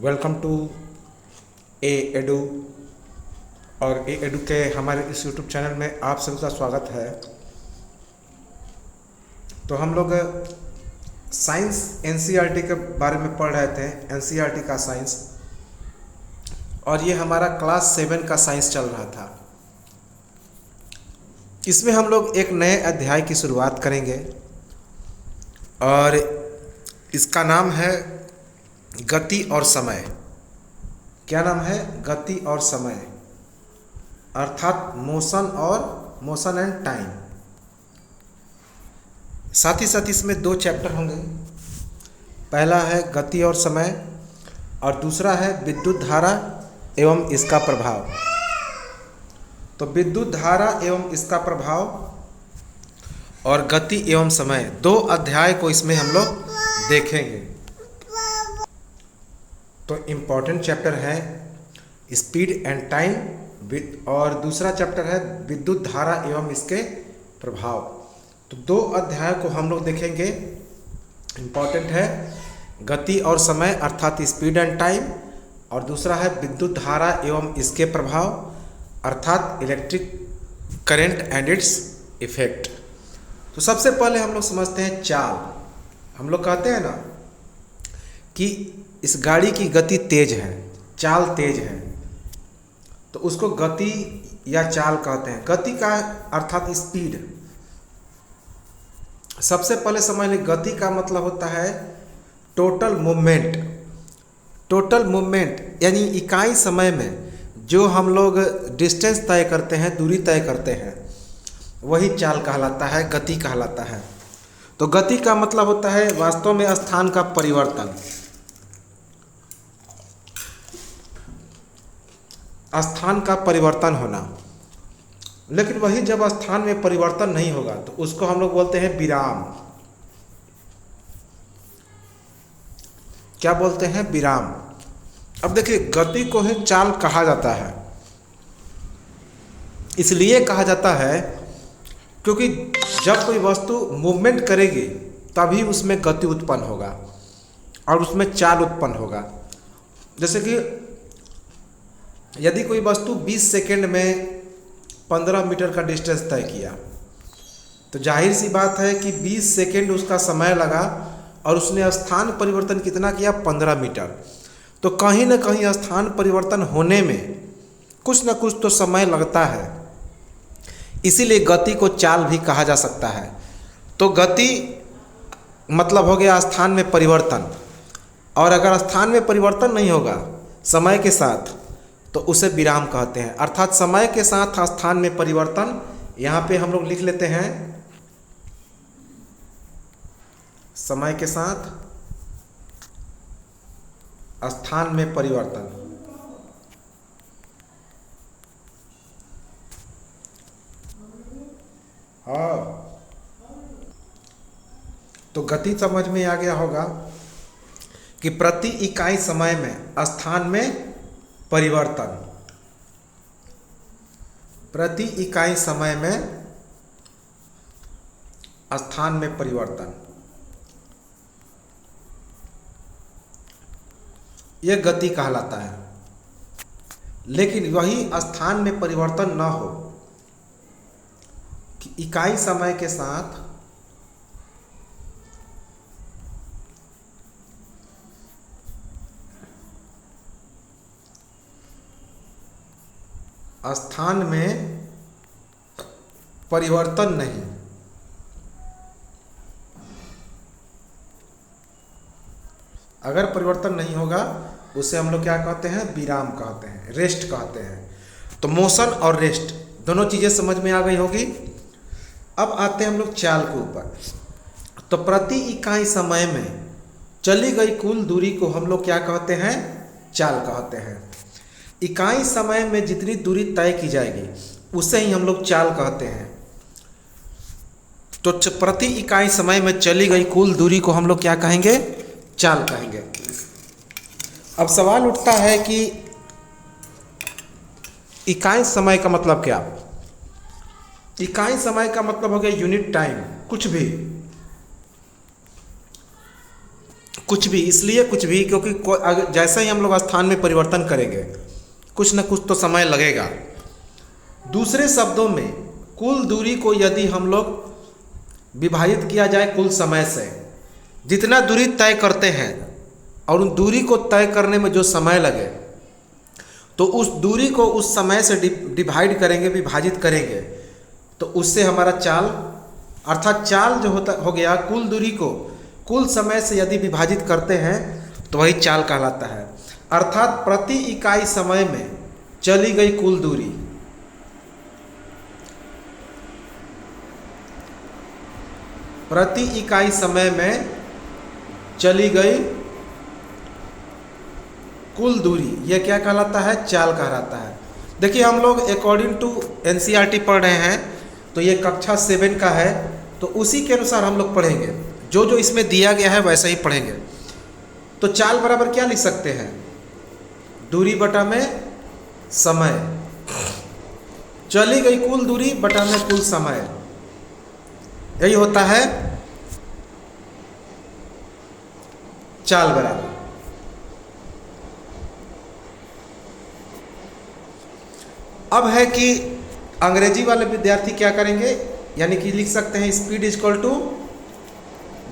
Welcome to A edu. और ए edu के हमारे इस यूट्यूब चैनल में आप सभी का स्वागत है। तो हम लोग साइंस एनसीईआरटी के बारे में पढ़ रहे थे, एनसीईआरटी का साइंस, और ये हमारा क्लास 7 का साइंस चल रहा था। इसमें हम लोग एक नए अध्याय की शुरुआत करेंगे और इसका नाम है गति और समय। क्या नाम है? गति और समय, अर्थात मोशन एंड टाइम। साथ ही साथ इसमें 2 चैप्टर होंगे। पहला है गति और समय और दूसरा है विद्युत धारा एवं इसका प्रभाव। तो विद्युत धारा एवं इसका प्रभाव और गति एवं समय 2 अध्याय को इसमें हम लोग देखेंगे। तो इम्पॉर्टेंट चैप्टर है स्पीड एंड टाइम और दूसरा चैप्टर है विद्युत धारा एवं इसके प्रभाव। तो 2 अध्याय को हम लोग देखेंगे। इम्पॉर्टेंट है गति और समय अर्थात स्पीड एंड टाइम, और दूसरा है विद्युत धारा एवं इसके प्रभाव अर्थात electric current and its effect. तो सबसे पहले हम लोग समझते हैं चाल। हम लोग कहते हैं ना कि इस गाड़ी की गति तेज है, चाल तेज है, तो उसको गति या चाल कहते हैं। गति का अर्थात स्पीड। सबसे पहले समझ लें, गति का मतलब होता है टोटल मूवमेंट। टोटल मूवमेंट यानी इकाई समय में जो हम लोग डिस्टेंस तय करते हैं, दूरी तय करते हैं, वही चाल कहलाता है, गति कहलाता है। तो गति का मतलब होता है वास्तव में स्थान का परिवर्तन। स्थान का परिवर्तन होना। लेकिन वही जब स्थान में परिवर्तन नहीं होगा तो उसको हम लोग बोलते हैं विराम। क्या बोलते हैं? विराम। अब देखिए, गति को ही चाल कहा जाता है। इसलिए कहा जाता है क्योंकि जब कोई वस्तु मूवमेंट करेगी तभी उसमें गति उत्पन्न होगा और उसमें चाल उत्पन्न होगा। जैसे कि यदि कोई वस्तु 20 सेकेंड में 15 मीटर का डिस्टेंस तय किया, तो जाहिर सी बात है कि 20 सेकेंड उसका समय लगा और उसने स्थान परिवर्तन कितना किया? 15 मीटर। तो कहीं ना कहीं स्थान परिवर्तन होने में कुछ ना कुछ तो समय लगता है। इसीलिए गति को चाल भी कहा जा सकता है। तो गति मतलब हो गया स्थान में परिवर्तन, और अगर स्थान में परिवर्तन नहीं होगा समय के साथ तो उसे विराम कहते हैं। अर्थात समय के साथ स्थान में परिवर्तन, यहाँ पे हम लोग लिख लेते हैं समय के साथ स्थान में परिवर्तन। हाँ, तो गति समझ में आ गया होगा कि प्रति इकाई समय में स्थान में परिवर्तन। प्रति इकाई समय में स्थान में परिवर्तन, यह गति कहलाता है। लेकिन वही स्थान में परिवर्तन न हो कि इकाई समय के साथ स्थान में परिवर्तन नहीं। अगर परिवर्तन नहीं होगा उसे हम लोग क्या कहते हैं? विराम कहते हैं, रेस्ट कहते हैं। तो मोशन और रेस्ट दोनों चीजें समझ में आ गई होगी। अब आते हैं हम लोग चाल के ऊपर। तो प्रति इकाई समय में चली गई कुल दूरी को हम लोग क्या कहते हैं? चाल कहते हैं। इकाई समय में जितनी दूरी तय की जाएगी उसे ही हम लोग चाल कहते हैं। तो प्रति इकाई समय में चली गई कुल दूरी को हम लोग क्या कहेंगे? चाल कहेंगे। अब सवाल उठता है कि इकाई समय का मतलब क्या? इकाई समय का मतलब हो गया यूनिट टाइम। कुछ भी, इसलिए कुछ भी क्योंकि जैसे ही हम लोग स्थान में परिवर्तन करेंगे कुछ न कुछ तो समय लगेगा। दूसरे शब्दों में कुल दूरी को यदि हम लोग विभाजित किया जाए कुल समय से, जितना दूरी तय करते हैं और उन दूरी को तय करने में जो समय लगे तो उस दूरी को उस समय से डिवाइड करेंगे, विभाजित करेंगे, तो उससे हमारा चाल अर्थात चाल जो होता हो गया कुल दूरी को कुल समय से यदि विभाजित करते हैं तो वही चाल कहलाता है। अर्थात प्रति इकाई समय में चली गई कुल दूरी, प्रति इकाई समय में चली गई कुल दूरी, यह क्या कहलाता है? चाल कहलाता है। देखिए हम लोग अकॉर्डिंग टू एनसीईआरटी पढ़ रहे हैं, तो ये कक्षा 7 का है, तो उसी के अनुसार हम लोग पढ़ेंगे, जो जो इसमें दिया गया है वैसे ही पढ़ेंगे। तो चाल बराबर क्या लिख सकते हैं? दूरी बटा में समय, चली गई कुल दूरी बटा में कुल समय, यही होता है चाल बराबर। अब है कि अंग्रेजी वाले विद्यार्थी क्या करेंगे, यानी कि लिख सकते हैं स्पीड इक्वल टू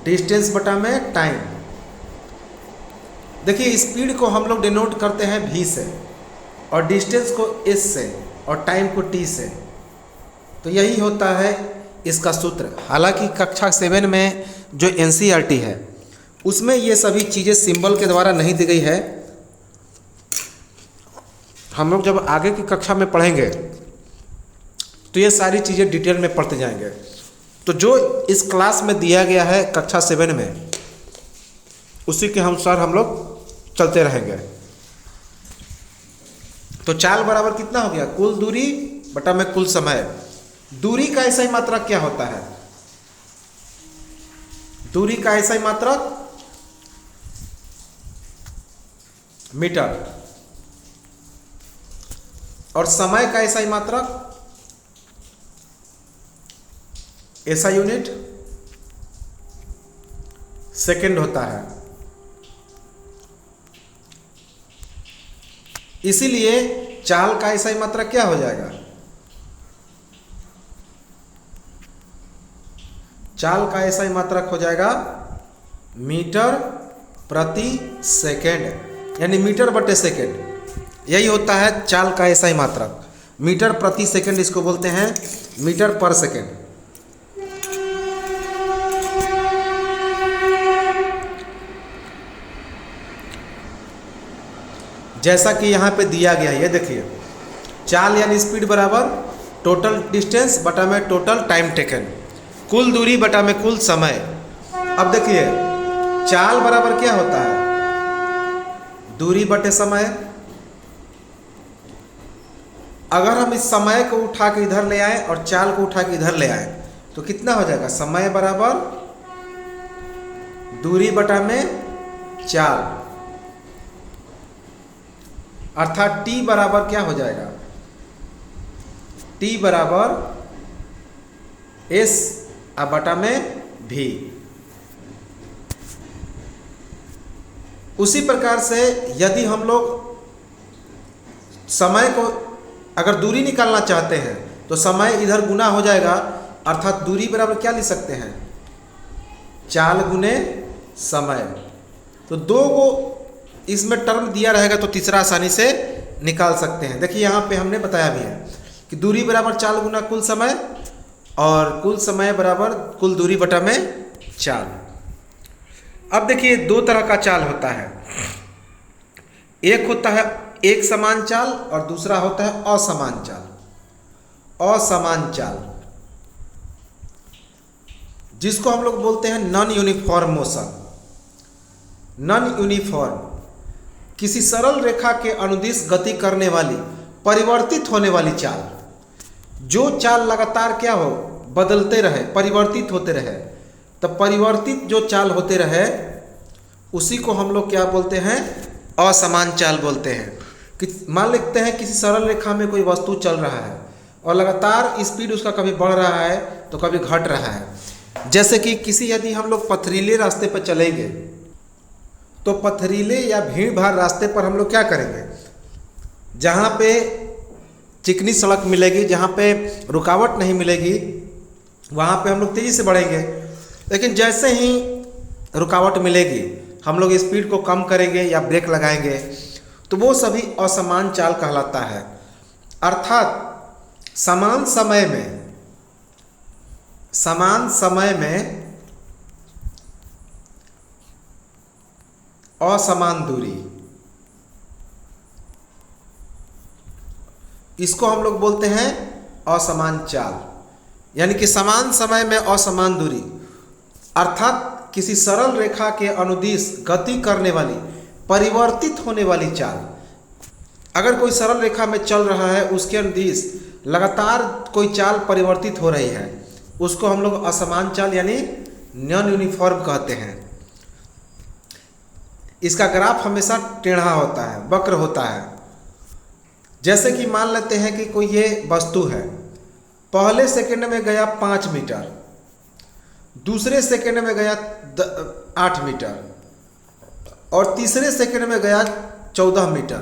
डिस्टेंस बटा में टाइम। देखिए स्पीड को हम लोग डिनोट करते हैं v से और डिस्टेंस को s से और टाइम को t से, तो यही होता है इसका सूत्र। हालांकि कक्षा 7 में जो एनसीईआरटी है उसमें ये सभी चीज़ें सिंबल के द्वारा नहीं दी गई है। हम लोग जब आगे की कक्षा में पढ़ेंगे तो ये सारी चीज़ें डिटेल में पढ़ते जाएंगे। तो जो इस क्लास में दिया गया है कक्षा 7 में, उसी के अनुसार हम लोग चलते रहेंगे। तो चाल बराबर कितना हो गया? कुल दूरी बटा में कुल समय। दूरी का ऐसा ही मात्रक क्या होता है? दूरी का ऐसा ही मात्रक मीटर, और समय का ऐसा ही मात्रक ऐसा यूनिट सेकंड होता है। इसीलिए चाल का ऐसा ही मात्रक क्या हो जाएगा? चाल का ऐसा ही मात्रक हो जाएगा मीटर प्रति सेकंड, यानी मीटर बटे सेकंड। यही होता है चाल का ऐसा ही मात्रक, मीटर प्रति सेकंड, इसको बोलते हैं मीटर पर सेकंड। जैसा कि यहाँ पे दिया गया है, ये देखिए चाल यानी स्पीड बराबर टोटल डिस्टेंस बटा में टोटल टाइम टेकन, कुल दूरी बटा में कुल समय। अब देखिए चाल बराबर क्या होता है? दूरी बटे समय। अगर हम इस समय को उठा के इधर ले आए और चाल को उठा के इधर ले आए तो कितना हो जाएगा? समय बराबर दूरी बटा में चाल, अर्थात t बराबर क्या हो जाएगा? t बराबर s बटा में v। उसी प्रकार से यदि हम लोग समय को अगर दूरी निकालना चाहते हैं तो समय इधर गुना हो जाएगा, अर्थात दूरी बराबर क्या लिख सकते हैं? चाल गुने समय। तो दो को इसमें टर्म दिया रहेगा तो तीसरा आसानी से निकाल सकते हैं। देखिए यहाँ पे हमने बताया भी है कि दूरी बराबर चाल गुना कुल समय और कुल समय बराबर कुल दूरी बटा में चाल। अब देखिए दो तरह का चाल होता है, एक होता है एक समान चाल और दूसरा होता है असमान चाल। असमान चाल जिसको हम लोग बोलते हैं non uniform motion. Non uniform, किसी सरल रेखा के अनुदिश गति करने वाली परिवर्तित होने वाली चाल। जो चाल लगातार क्या हो? बदलते रहे, परिवर्तित होते रहे। तो परिवर्तित जो चाल होते रहे उसी को हम लोग क्या बोलते हैं? असमान चाल बोलते हैं। कि मान लेते हैं किसी सरल रेखा में कोई वस्तु चल रहा है और लगातार स्पीड उसका कभी बढ़ रहा है तो कभी घट रहा है। जैसे कि किसी यदि हम लोग पथरीले रास्ते पर चलेंगे तो पथरीले या भीड़ भाड़ रास्ते पर हम लोग क्या करेंगे, जहाँ पे चिकनी सड़क मिलेगी, जहाँ पे रुकावट नहीं मिलेगी, वहाँ पे हम लोग तेज़ी से बढ़ेंगे। लेकिन जैसे ही रुकावट मिलेगी हम लोग स्पीड को कम करेंगे या ब्रेक लगाएंगे, तो वो सभी असमान चाल कहलाता है। अर्थात समान समय में असमान दूरी, इसको हम लोग बोलते हैं असमान चाल। यानी कि समान समय में असमान दूरी अर्थात किसी सरल रेखा के अनुदिश गति करने वाली, परिवर्तित होने वाली चाल। अगर कोई सरल रेखा में चल रहा है, उसके अनुदिश लगातार कोई चाल परिवर्तित हो रही है, उसको हम लोग असमान चाल यानी नॉन यूनिफॉर्म कहते हैं। इसका ग्राफ हमेशा टेढ़ा होता है, वक्र होता है। जैसे कि मान लेते हैं कि कोई ये वस्तु है, पहले सेकंड में गया 5 मीटर, दूसरे सेकंड में गया 8 मीटर और तीसरे सेकंड में गया 14 मीटर।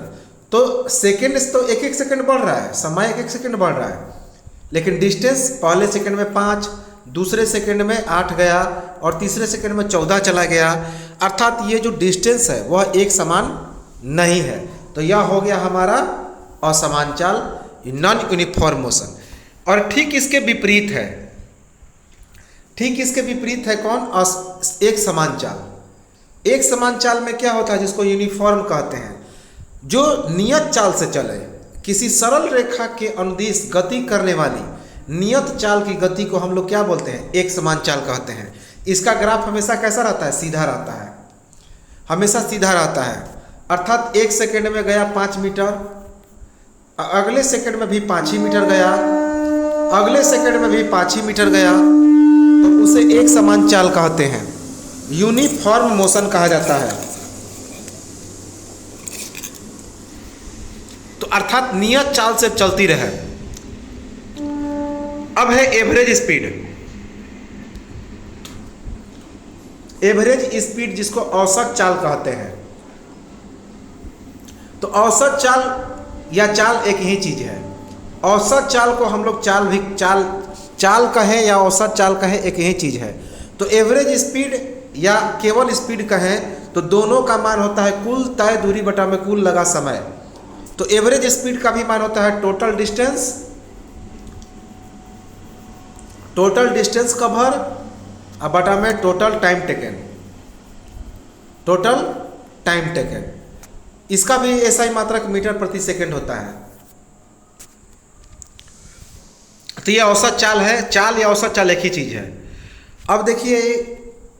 तो सेकंड तो एक एक सेकंड बढ़ रहा है, समय एक एक सेकंड बढ़ रहा है, लेकिन डिस्टेंस पहले सेकंड में 5, दूसरे सेकंड में 8 गया और तीसरे सेकंड में 14 चला गया। अर्थात ये जो डिस्टेंस है वह एक समान नहीं है। तो यह हो गया हमारा असमान चाल, नॉन यूनिफॉर्म मोशन। और ठीक इसके विपरीत है, कौन? एक समान चाल। एक समान चाल में क्या होता है, जिसको यूनिफॉर्म कहते हैं, जो नियत चाल से चले, किसी सरल रेखा के अनुदिश गति करने वाली नियत चाल की गति को हम लोग क्या बोलते हैं? एक समान चाल कहते हैं। इसका ग्राफ हमेशा कैसा रहता है? सीधा रहता है, हमेशा सीधा रहता है। अर्थात एक सेकंड में गया 5 मीटर, अगले सेकंड में भी 5 ही मीटर गया, अगले सेकंड में भी 5 ही मीटर गया, तो उसे एक समान चाल कहते हैं, यूनिफॉर्म मोशन कहा जाता है। तो अर्थात नियत चाल से चलती रहे। अब है एवरेज स्पीड। एवरेज स्पीड जिसको औसत चाल कहते हैं। तो औसत चाल या चाल एक ही चीज है। औसत चाल को हम लोग चाल कहें या औसत चाल कहें, एक ही चीज है। तो एवरेज स्पीड या केवल स्पीड कहें तो दोनों का मान होता है कुल तय दूरी बटा में कुल लगा समय। तो एवरेज स्पीड का भी मान होता है टोटल डिस्टेंस कवर बटा में टोटल टाइम टेकन। इसका भी ऐसा ही मात्रक मीटर प्रति सेकंड होता है। तो ये औसत चाल है। चाल या औसत चाल एक ही चीज है। अब देखिए,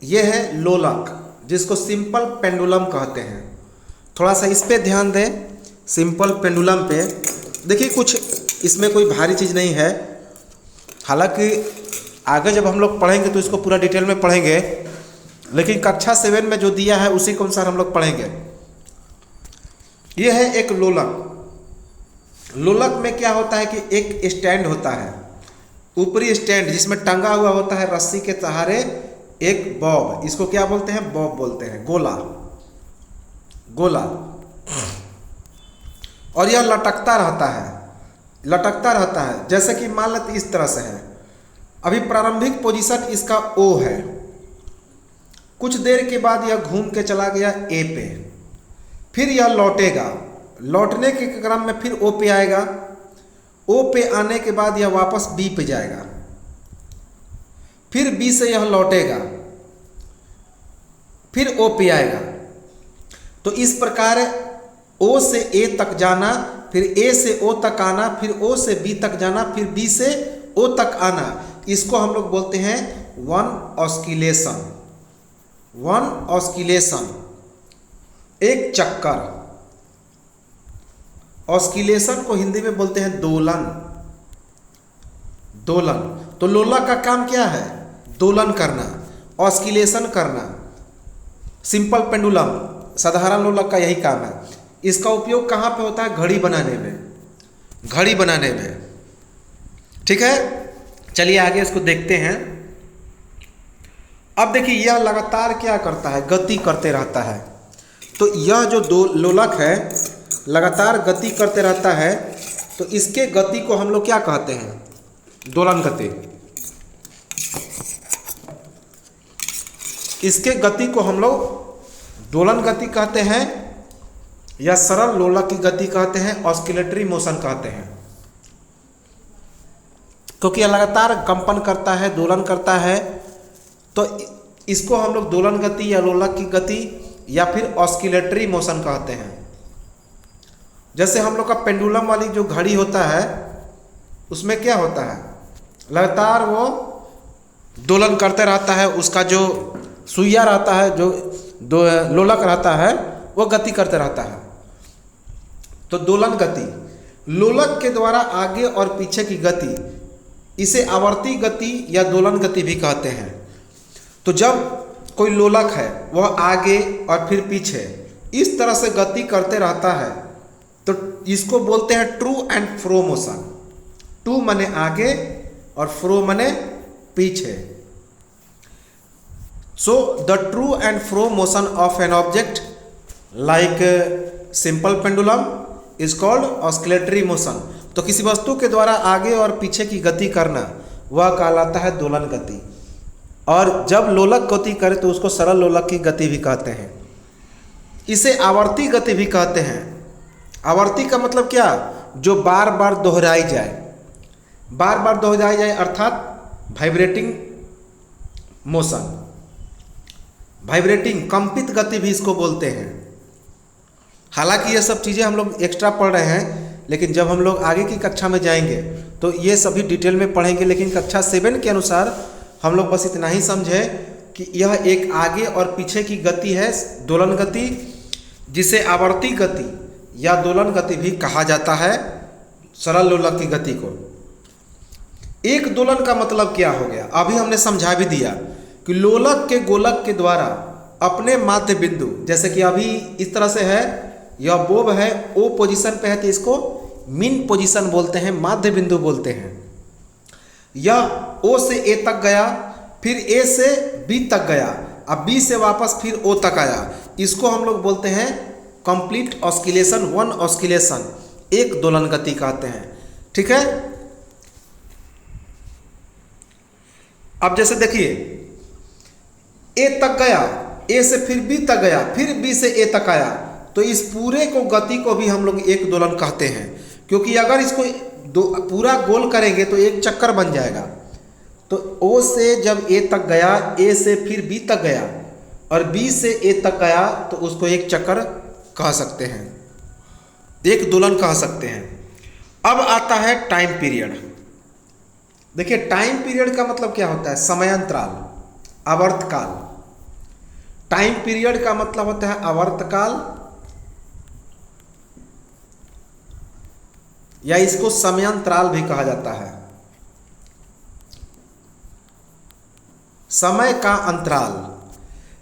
ये है लोलक, जिसको सिंपल पेंडुलम कहते हैं। थोड़ा सा इस पे ध्यान दें, सिंपल पेंडुलम पे। देखिए, कुछ इसमें कोई भारी चीज़ नहीं है। हालांकि आगे जब हम लोग पढ़ेंगे तो इसको पूरा डिटेल में पढ़ेंगे, लेकिन कक्षा 7 में जो दिया है उसी के अनुसार हम लोग पढ़ेंगे। यह है एक लोलक। लोलक में क्या होता है कि एक स्टैंड होता है, ऊपरी स्टैंड, जिसमें टंगा हुआ होता है रस्सी के सहारे एक बॉब। इसको क्या बोलते हैं? बॉब बोलते हैं, गोला। और यह लटकता रहता है, जैसे कि मान लेते इस तरह से है। अभी प्रारंभिक पोजीशन इसका O है, कुछ देर के बाद यह घूम के चला गया A पे, फिर यह लौटेगा, लौटने के क्रम में फिर O पे आएगा, O पे आने के बाद यह वापस B पे जाएगा, फिर B से यह लौटेगा, फिर O पे आएगा। तो इस प्रकार O से A तक जाना, फिर A से O तक आना, फिर O से B तक जाना, फिर B से O तक आना, इसको हम लोग बोलते हैं वन ऑस्किलेशन, एक चक्कर। ऑस्किलेशन को हिंदी में बोलते हैं दोलन। तो लोलक का काम क्या है? दोलन करना, ऑस्किलेशन करना। सिंपल पेंडुलम, साधारण लोलक का यही काम है। इसका उपयोग कहाँ पे होता है? घड़ी बनाने में। ठीक है, चलिए आगे इसको देखते हैं। अब देखिए, यह लगातार क्या करता है? गति करते रहता है। तो यह जो दो लोलक है लगातार गति करते रहता है, तो इसके गति को हम लोग क्या कहते हैं? दोलन गति। इसके गति को हम लोग दोलन गति कहते हैं, या सरल लोलक की गति कहते हैं, ऑस्किलेटरी मोशन कहते हैं। क्योंकि यह लगातार कंपन करता है, दोलन करता है, तो इसको हम लोग दोलन गति या लोलक की गति या फिर ऑस्किलेटरी मोशन कहते हैं। जैसे हम लोग का पेंडुलम वाली जो घड़ी होता है उसमें क्या होता है? लगातार वो दोलन करते रहता है, उसका जो सुइया रहता है, जो दो लोलक रहता है, वो गति करते रहता है। तो दोलन गति, लोलक के द्वारा आगे और पीछे की गति, इसे आवर्ती गति या दोलन गति भी कहते हैं। तो जब कोई लोलक है वह आगे और फिर पीछे इस तरह से गति करते रहता है, तो इसको बोलते हैं to and fro motion. To माने आगे और फ्रो माने पीछे। So the to and fro motion of an object like simple pendulum is called oscillatory motion. तो किसी वस्तु के द्वारा आगे और पीछे की गति करना वह कहलाता है दोलन गति। और जब लोलक गति करे तो उसको सरल लोलक की गति भी कहते हैं। इसे आवर्ती गति भी कहते हैं। आवर्ती का मतलब क्या? जो बार बार दोहराई जाए, बार बार दोहराई जाए, अर्थात वाइब्रेटिंग मोशन, वाइब्रेटिंग कंपित गति भी इसको बोलते हैं। हालांकि ये सब चीज़ें हम लोग एक्स्ट्रा पढ़ रहे हैं, लेकिन जब हम लोग आगे की कक्षा में जाएंगे तो ये सभी डिटेल में पढ़ेंगे। लेकिन कक्षा 7 के अनुसार हम लोग बस इतना ही समझे कि यह एक आगे और पीछे की गति है, दोलन गति, जिसे आवर्ती गति या दोलन गति भी कहा जाता है, सरल लोलक की गति को। एक दोलन का मतलब क्या हो गया? अभी हमने समझा भी दिया कि लोलक के गोलक के द्वारा अपने माध्य बिंदु, जैसे कि अभी इस तरह से है, यह बोब है, ओ पोजीशन पे है, तो इसको मीन पोजीशन बोलते हैं, माध्य बिंदु बोलते हैं। यह ओ से ए तक गया, फिर ए से बी तक गया, अब बी से वापस फिर ओ तक आया, इसको हम लोग बोलते हैं कंप्लीट ऑस्किलेशन, वन ऑस्किलेशन, एक दोलन गति कहते हैं। ठीक है। अब जैसे देखिए, ए तक गया, ए से फिर बी तक गया, फिर बी से ए तक आया, तो इस पूरे को गति को भी हम लोग एक दोलन कहते हैं। क्योंकि अगर इसको पूरा गोल करेंगे तो एक चक्कर बन जाएगा। तो ओ से जब ए तक गया, ए से फिर बी तक गया और बी से ए तक गया, तो उसको एक चक्कर कह सकते हैं, एक दोलन कह सकते हैं। अब आता है टाइम पीरियड। देखिए, टाइम पीरियड का मतलब क्या होता है? समयांतराल, आवर्तकाल। टाइम पीरियड का मतलब होता है आवर्तकाल, या इसको समयांतराल भी कहा जाता है। समय का अंतराल,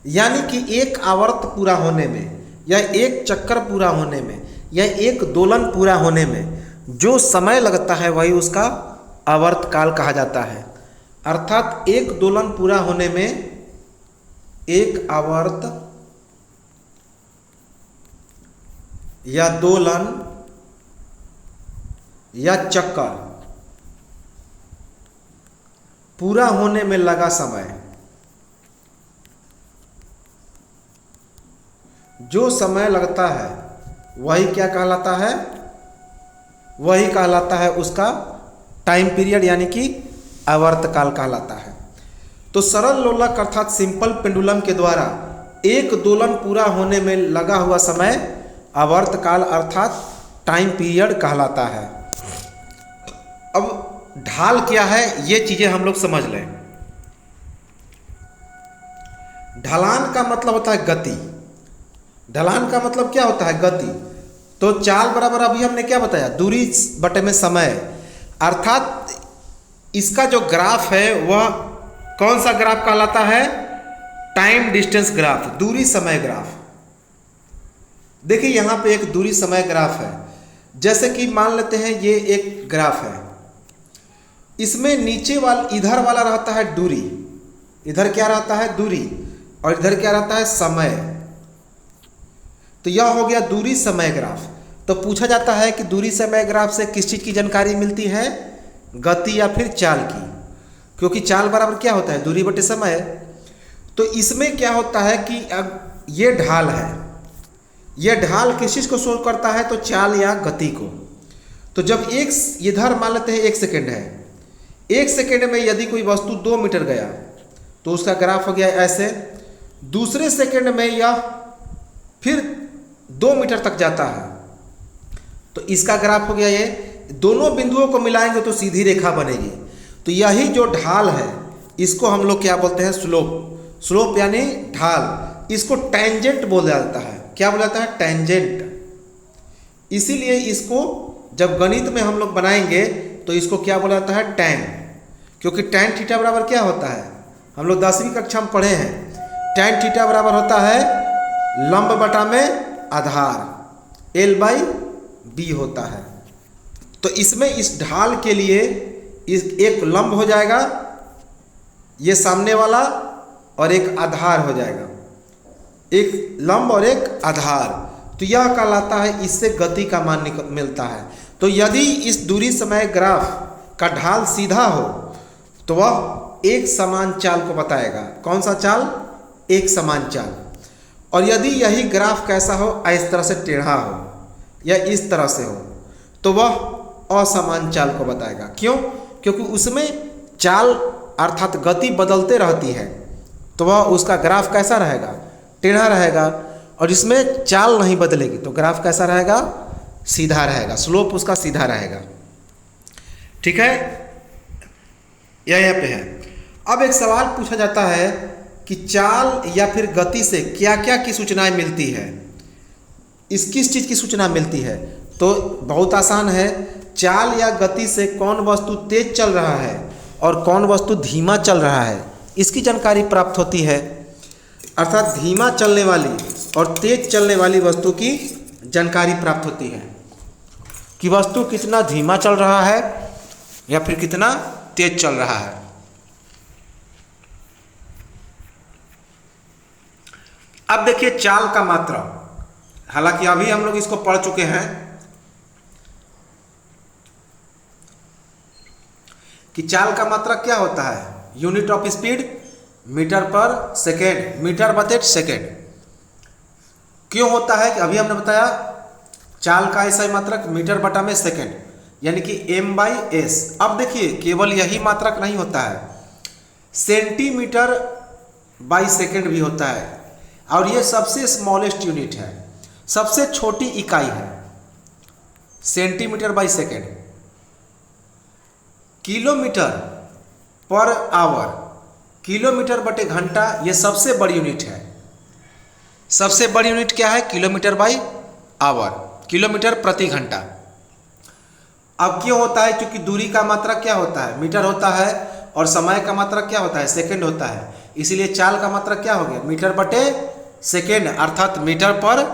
यानी कि एक आवर्त पूरा होने में, या एक चक्कर पूरा होने में, या एक दोलन पूरा होने में जो समय लगता है वही उसका आवर्तकाल कहा जाता है। अर्थात एक दोलन पूरा होने में एक आवर्त या दोलन या चक्कर पूरा होने में लगा समय, जो समय लगता है वही क्या कहलाता है? वही कहलाता है उसका टाइम पीरियड, यानी कि आवर्तकाल कहलाता है। तो सरल लोलक अर्थात सिंपल पेंडुलम के द्वारा एक दोलन पूरा होने में लगा हुआ समय आवर्तकाल अर्थात टाइम पीरियड कहलाता है। अब ढाल क्या है, ये चीजें हम लोग समझ लें। ढलान का मतलब होता है गति। ढलान का मतलब क्या होता है? गति। तो चाल बराबर अभी हमने क्या बताया? दूरी बटे में समय। अर्थात इसका जो ग्राफ है वह कौन सा ग्राफ कहलाता है? टाइम डिस्टेंस ग्राफ, दूरी समय ग्राफ। देखिए यहाँ पे एक दूरी समय ग्राफ है। जैसे कि मान लेते हैं ये एक ग्राफ है, इसमें नीचे इधर वाला रहता है दूरी, इधर क्या रहता है? दूरी, और इधर क्या रहता है? समय। तो यह हो गया दूरी समय ग्राफ। तो पूछा जाता है कि दूरी समय ग्राफ से किस चीज़ की जानकारी मिलती है, गति या फिर चाल की, क्योंकि चाल बराबर क्या होता है, दूरी बटे समय। तो इसमें क्या होता है कि अब ये ढाल है, यह ढाल किस चीज़ को शो करता है, तो चाल या गति को। तो जब एक इधर मान लेते हैं 1 सेकेंड है, 1 सेकेंड में यदि कोई वस्तु 2 मीटर गया तो उसका ग्राफ हो गया ऐसे। दूसरे सेकेंड में यह फिर 2 मीटर तक जाता है तो इसका ग्राफ हो गया ये। दोनों बिंदुओं को मिलाएंगे तो सीधी रेखा बनेगी। तो यही जो ढाल है इसको हम लोग क्या बोलते हैं, स्लोप। स्लोप यानी ढाल, इसको टेंजेंट बोला जाता है। क्या बोला जाता है, टेंजेंट। इसीलिए इसको जब गणित में हम लोग बनाएंगे तो इसको क्या बोला जाता है, टैन। क्योंकि टैन थीटा बराबर क्या होता है, हम लोग 10वीं कक्षा में पढ़े हैं, टैन थीटा बराबर होता है लंब बटा में आधार, L/B होता है। तो इसमें इस ढाल के लिए एक लंब हो जाएगा ये सामने वाला और एक आधार हो जाएगा, एक लंब और एक आधार। तो यह कहलाता है, इससे गति का मान मिलता है। तो यदि इस दूरी समय ग्राफ का ढाल सीधा हो तो वह एक समान चाल को बताएगा। कौन सा चाल, एक समान चाल। और यदि यही ग्राफ कैसा हो, इस तरह से टेढ़ा हो या इस तरह से हो तो वह असमान चाल को बताएगा। क्यों, क्योंकि उसमें चाल अर्थात गति बदलते रहती है तो वह उसका ग्राफ कैसा रहेगा, टेढ़ा रहेगा। और इसमें चाल नहीं बदलेगी तो ग्राफ कैसा रहेगा, सीधा रहेगा, स्लोप उसका सीधा रहेगा। ठीक है, यह यहाँ पे है। अब एक सवाल पूछा जाता है कि चाल या फिर गति से क्या क्या की सूचनाएं मिलती है, इस किस चीज़ की सूचना मिलती है। तो बहुत आसान है, चाल या गति से कौन वस्तु तेज चल रहा है और कौन वस्तु धीमा चल रहा है इसकी जानकारी प्राप्त होती है। अर्थात धीमा चलने वाली और तेज चलने वाली वस्तु की जानकारी प्राप्त होती है कि वस्तु कितना धीमा चल रहा है या फिर कितना तेज चल रहा है। अब देखिए चाल का मात्रा, हालांकि अभी हम लोग इसको पढ़ चुके हैं कि चाल का मात्रा क्या होता है, यूनिट ऑफ स्पीड मीटर पर सेकेंड, मीटर बटे सेकेंड। क्यों होता है कि अभी हमने बताया चाल का ऐसा ही मात्रक मीटर बटा में सेकेंड, यानी कि M/S। अब देखिए केवल यही मात्रक नहीं होता है, सेंटीमीटर बाई सेकेंड भी होता है और ये सबसे स्मॉलेस्ट यूनिट है, सबसे छोटी इकाई है centimetre by second. Kilometre per hour, kilometre बटे घंटा, ये सबसे बड़ी यूनिट है। सबसे बड़ी यूनिट क्या है, किलोमीटर बाई आवर, किलोमीटर प्रति घंटा। अब क्यों होता है, क्योंकि दूरी का मात्रा क्या होता है, मीटर होता है और समय का मात्रा क्या होता है, सेकंड होता है। इसीलिए चाल का मात्रा क्या हो गया, मीटर बटे सेकेंड, अर्थात मीटर पर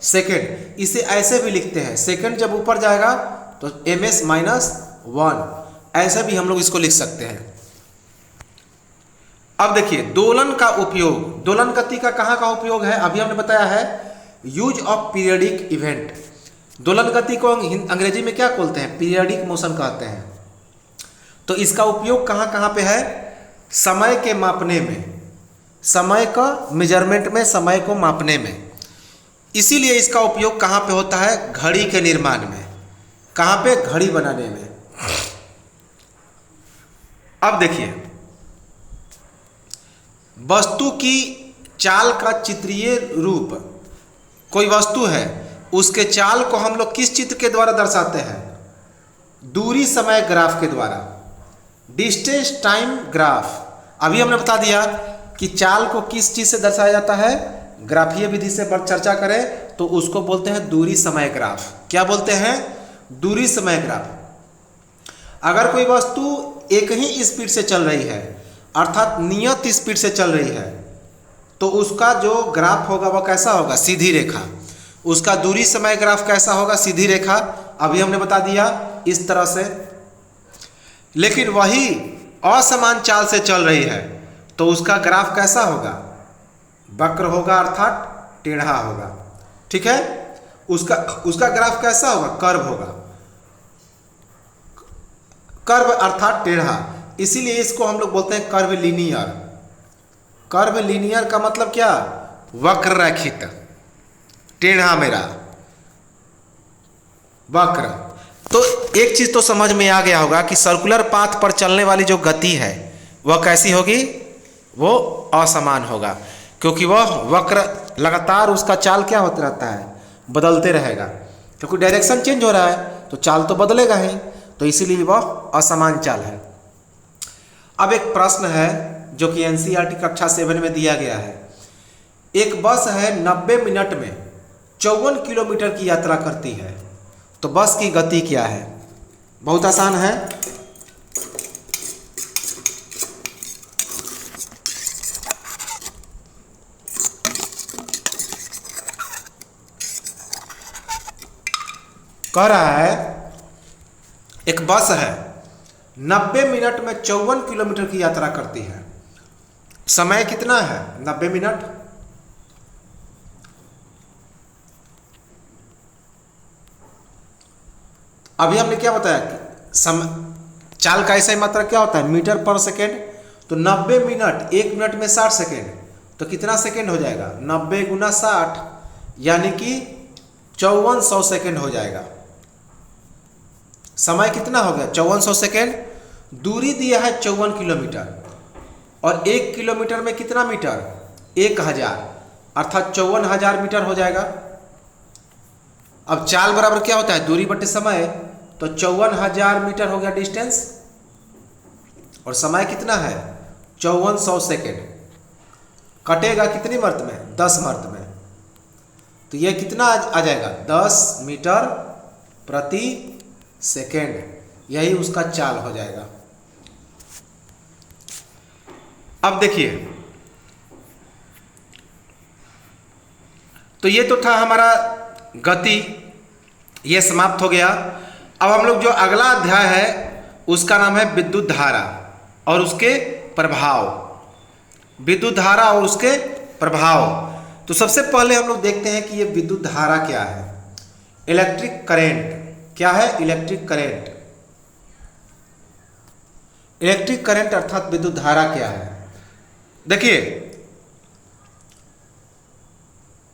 सेकेंड। इसे ऐसे भी लिखते हैं, सेकेंड जब ऊपर जाएगा तो ms-1, ऐसे भी हम लोग इसको लिख सकते हैं। अब देखिए दोलन का उपयोग, दोलन गति का कहाँ का उपयोग है, अभी हमने बताया है यूज ऑफ पीरियडिक इवेंट। दोलन गति को अंग्रेजी में क्या बोलते हैं, पीरियडिक मोशन कहते हैं। तो इसका उपयोग कहाँ कहाँ पे है, समय के मापने में, समय का मेजरमेंट में, समय को मापने में। इसीलिए इसका उपयोग कहाँ पे होता है, घड़ी के निर्माण में। कहाँ पे, घड़ी बनाने में। अब देखिए वस्तु की चाल का चित्रीय रूप, कोई वस्तु है उसके चाल को हम लोग किस चित्र के द्वारा दर्शाते हैं, दूरी समय ग्राफ के द्वारा, डिस्टेंस टाइम ग्राफ। अभी हमने बता दिया कि चाल को किस चीज से दर्शाया जाता है, ग्राफीय विधि से पर चर्चा करें तो उसको बोलते हैं दूरी समय ग्राफ। क्या बोलते हैं, दूरी समय ग्राफ। अगर कोई वस्तु एक ही स्पीड से चल रही है, अर्थात नियत स्पीड से चल रही है, तो उसका जो ग्राफ होगा वह कैसा होगा, सीधी रेखा। उसका दूरी समय ग्राफ कैसा होगा, सीधी रेखा। अभी हमने बता दिया इस तरह से। लेकिन वही असमान चाल से चल रही है तो उसका ग्राफ कैसा होगा, वक्र होगा, अर्थात टेढ़ा होगा। ठीक है, उसका ग्राफ कैसा होगा, कर्व होगा, कर्व अर्थात टेढ़ा, इसीलिए इसको हम लोग बोलते हैं कर्व लीनियर। कर्व लीनियर का मतलब क्या, वक्र रैखिक, टेढ़ा मेरा वक्र। तो एक चीज तो समझ में आ गया होगा कि सर्कुलर पाथ पर चलने वाली जो गति है वह कैसी होगी, वो असमान होगा, क्योंकि वह वक्र लगातार उसका चाल क्या होता रहता है, बदलते रहेगा, क्योंकि डायरेक्शन चेंज हो रहा है तो चाल तो बदलेगा ही, तो इसीलिए वह असमान चाल है। अब एक प्रश्न है जो कि एनसीईआरटी कक्षा 7 में दिया गया है। एक बस है 90 मिनट में 54 किलोमीटर की यात्रा करती है, तो बस की गति क्या है। बहुत आसान है, कह रहा है एक बस है 90 मिनट में 54 किलोमीटर की यात्रा करती है, समय कितना है 90 मिनट। अभी हमने क्या बताया कि चाल का ऐसा ही मात्रा क्या होता है, मीटर पर सेकेंड, तो 90 मिनट 1 मिनट में 60 सेकेंड, तो कितना सेकेंड हो जाएगा, 90 गुना 60 यानी कि 5400 सेकेंड हो जाएगा। समय कितना हो गया 5400 सेकेंड, दूरी दिया है 54 किलोमीटर, और 1 किलोमीटर में कितना मीटर, 1000, अर्थात 54,000 मीटर हो जाएगा। अब चाल बराबर क्या होता है, दूरी बटे समय, तो 54,000 मीटर हो गया डिस्टेंस, और समय कितना है 5400 सेकेंड। कटेगा कितनी मर्त में, 10 मर्त में, तो ये कितना आ जाएगा 10 मीटर प्रति सेकेंड, यही उसका चाल हो जाएगा। अब देखिए, तो ये तो था हमारा गति, ये समाप्त हो गया। अब हम लोग जो अगला अध्याय है उसका नाम है विद्युत धारा और उसके प्रभाव, विद्युत धारा और उसके प्रभाव। तो सबसे पहले हम लोग देखते हैं कि ये विद्युत धारा क्या है। इलेक्ट्रिक करंट क्या है, इलेक्ट्रिक करंट, इलेक्ट्रिक करंट अर्थात विद्युत धारा क्या है। देखिए,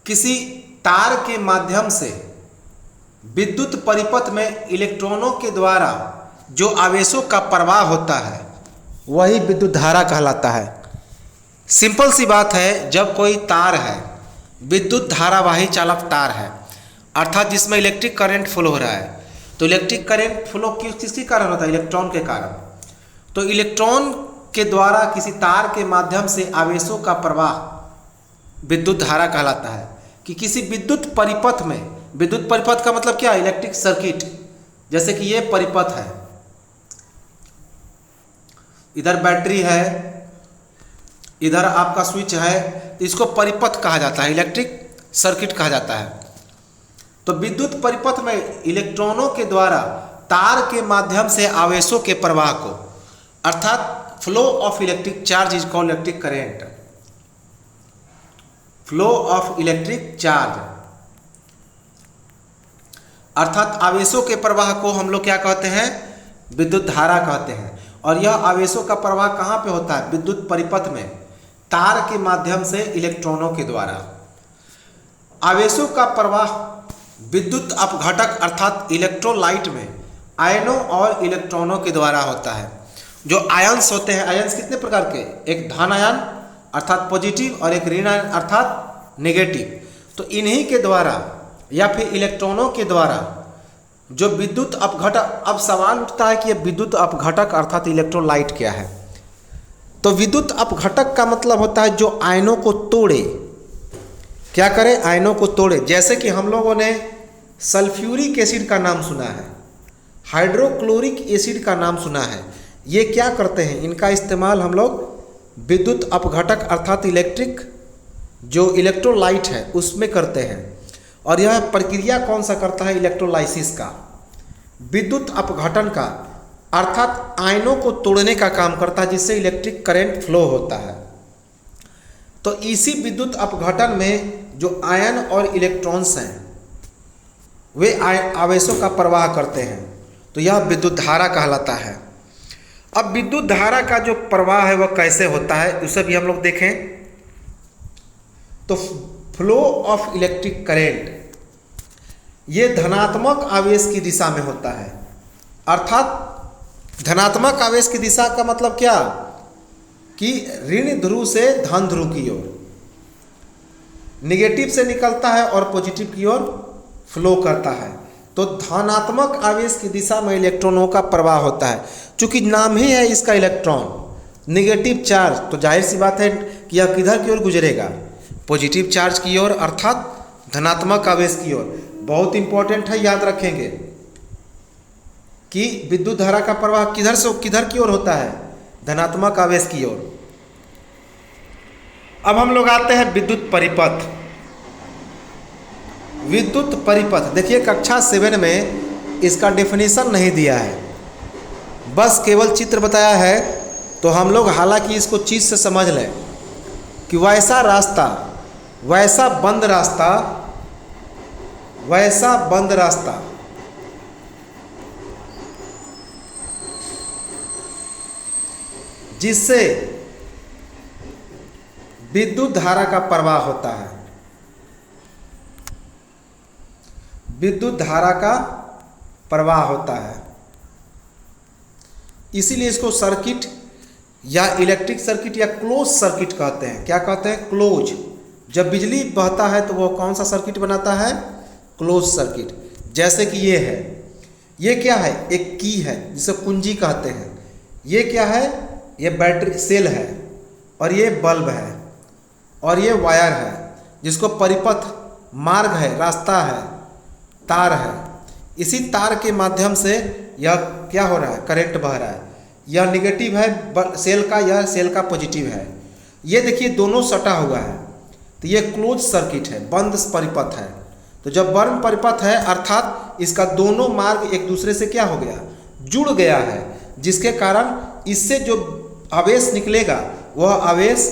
किसी तार के माध्यम से विद्युत परिपथ में इलेक्ट्रॉनों के द्वारा जो आवेशों का प्रवाह होता है वही विद्युत धारा कहलाता है। सिंपल सी बात है, जब कोई तार है, विद्युत धारावाही चालक तार है, अर्थात जिसमें इलेक्ट्रिक करंट फ्लो हो रहा है, तो इलेक्ट्रिक करंट फ्लो किसके कारण होता है, इलेक्ट्रॉन के कारण। तो इलेक्ट्रॉन के द्वारा किसी तार के माध्यम से आवेशों का प्रवाह विद्युत धारा कहलाता है। कि किसी विद्युत परिपथ में, विद्युत परिपथ का मतलब क्या है, इलेक्ट्रिक सर्किट, जैसे कि ये परिपथ है, इधर बैटरी है, इधर आपका स्विच है, तो इसको परिपथ कहा जाता है, इलेक्ट्रिक सर्किट कहा जाता है। तो विद्युत परिपथ में इलेक्ट्रॉनों के द्वारा तार के माध्यम से आवेशों के प्रवाह को, अर्थात flow of electric charge is called electric current, flow of electric charge, अर्थात आवेशों के प्रवाह को हम लोग क्या कहते हैं, विद्युत धारा कहते हैं। और यह आवेशों का प्रवाह कहाँ पे होता है, विद्युत परिपथ में, तार के माध्यम से इलेक्ट्रॉनों के द्वारा। आवेशों का प्रवाह विद्युत अपघटक अर्थात इलेक्ट्रोलाइट में आयनों और इलेक्ट्रॉनों के द्वारा होता है। जो आयंस होते हैं, आयंस कितने प्रकार के, एक धन आयन अर्थात पॉजिटिव और एक ऋण आयन अर्थात नेगेटिव। तो इन्हीं के द्वारा या फिर इलेक्ट्रॉनों के द्वारा जो विद्युत अपघटक, अब सवाल उठता है कि ये विद्युत अपघटक अर्थात इलेक्ट्रोलाइट क्या है। तो विद्युत अपघटक का मतलब होता है जो आयनों को तोड़े, क्या करे, आयनों को तोड़े। जैसे कि हम लोगों ने सल्फ्यूरिक एसिड का नाम सुना है, हाइड्रोक्लोरिक एसिड का नाम सुना है, ये क्या करते हैं, इनका इस्तेमाल हम लोग विद्युत अपघटक अर्थात इलेक्ट्रिक जो इलेक्ट्रोलाइट है उसमें करते हैं। और यह प्रक्रिया कौन सा करता है, इलेक्ट्रोलाइसिस का, विद्युत अपघटन का, अर्थात आयनों को तोड़ने का काम करता है, जिससे इलेक्ट्रिक करंट फ्लो होता है। तो इसी विद्युत अपघटन में जो आयन और इलेक्ट्रॉन्स हैं वे आवेशों का प्रवाह करते हैं, तो यह विद्युत धारा कहलाता है। अब विद्युत धारा का जो प्रवाह है वह कैसे होता है उसे भी हम लोग देखें। तो फ्लो ऑफ इलेक्ट्रिक करेंट ये धनात्मक आवेश की दिशा में होता है। अर्थात धनात्मक आवेश की दिशा का मतलब क्या कि ऋण ध्रुव से धन ध्रुव की ओर, निगेटिव से निकलता है और पॉजिटिव की ओर फ्लो करता है। तो धनात्मक आवेश की दिशा में इलेक्ट्रॉनों का प्रवाह होता है। चूंकि नाम ही है इसका इलेक्ट्रॉन निगेटिव चार्ज, तो जाहिर सी बात है कि यह किधर की ओर गुजरेगा, पॉजिटिव चार्ज की ओर, अर्थात धनात्मक आवेश की ओर। बहुत इंपॉर्टेंट है, याद रखेंगे कि विद्युत धारा का प्रवाह किधर से किधर की ओर होता है, धनात्मक आवेश की ओर। अब हम लोग आते हैं विद्युत परिपथ। विद्युत परिपथ देखिए कक्षा 7 में इसका डेफिनेशन नहीं दिया है, बस केवल चित्र बताया है। तो हम लोग हालांकि इसको चीज़ से समझ लें कि वैसा रास्ता, वैसा बंद रास्ता, वैसा बंद रास्ता जिससे विद्युत धारा का प्रवाह होता है, विद्युत धारा का प्रवाह होता है। इसीलिए इसको सर्किट या इलेक्ट्रिक सर्किट या क्लोज सर्किट कहते हैं। क्या कहते हैं? क्लोज। जब बिजली बहता है तो वो कौन सा सर्किट बनाता है? Close circuit. जैसे कि ये है, ये क्या है? एक की है जिसे कुंजी कहते हैं। ये क्या है? ये बैटरी सेल है, और ये बल्ब है, और ये वायर है जिसको परिपथ, मार्ग है, रास्ता है, तार है। इसी तार के माध्यम से यह क्या हो रहा है? करंट बह रहा है। यह निगेटिव है सेल का, यह सेल का पॉजिटिव है। ये देखिए दोनों सटा हुआ है, तो ये क्लोज सर्किट है, बंद परिपथ है। तो जब बंद परिपथ है अर्थात इसका दोनों मार्ग एक दूसरे से क्या हो गया? जुड़ गया है, जिसके कारण इससे जो आवेश निकलेगा वह आवेश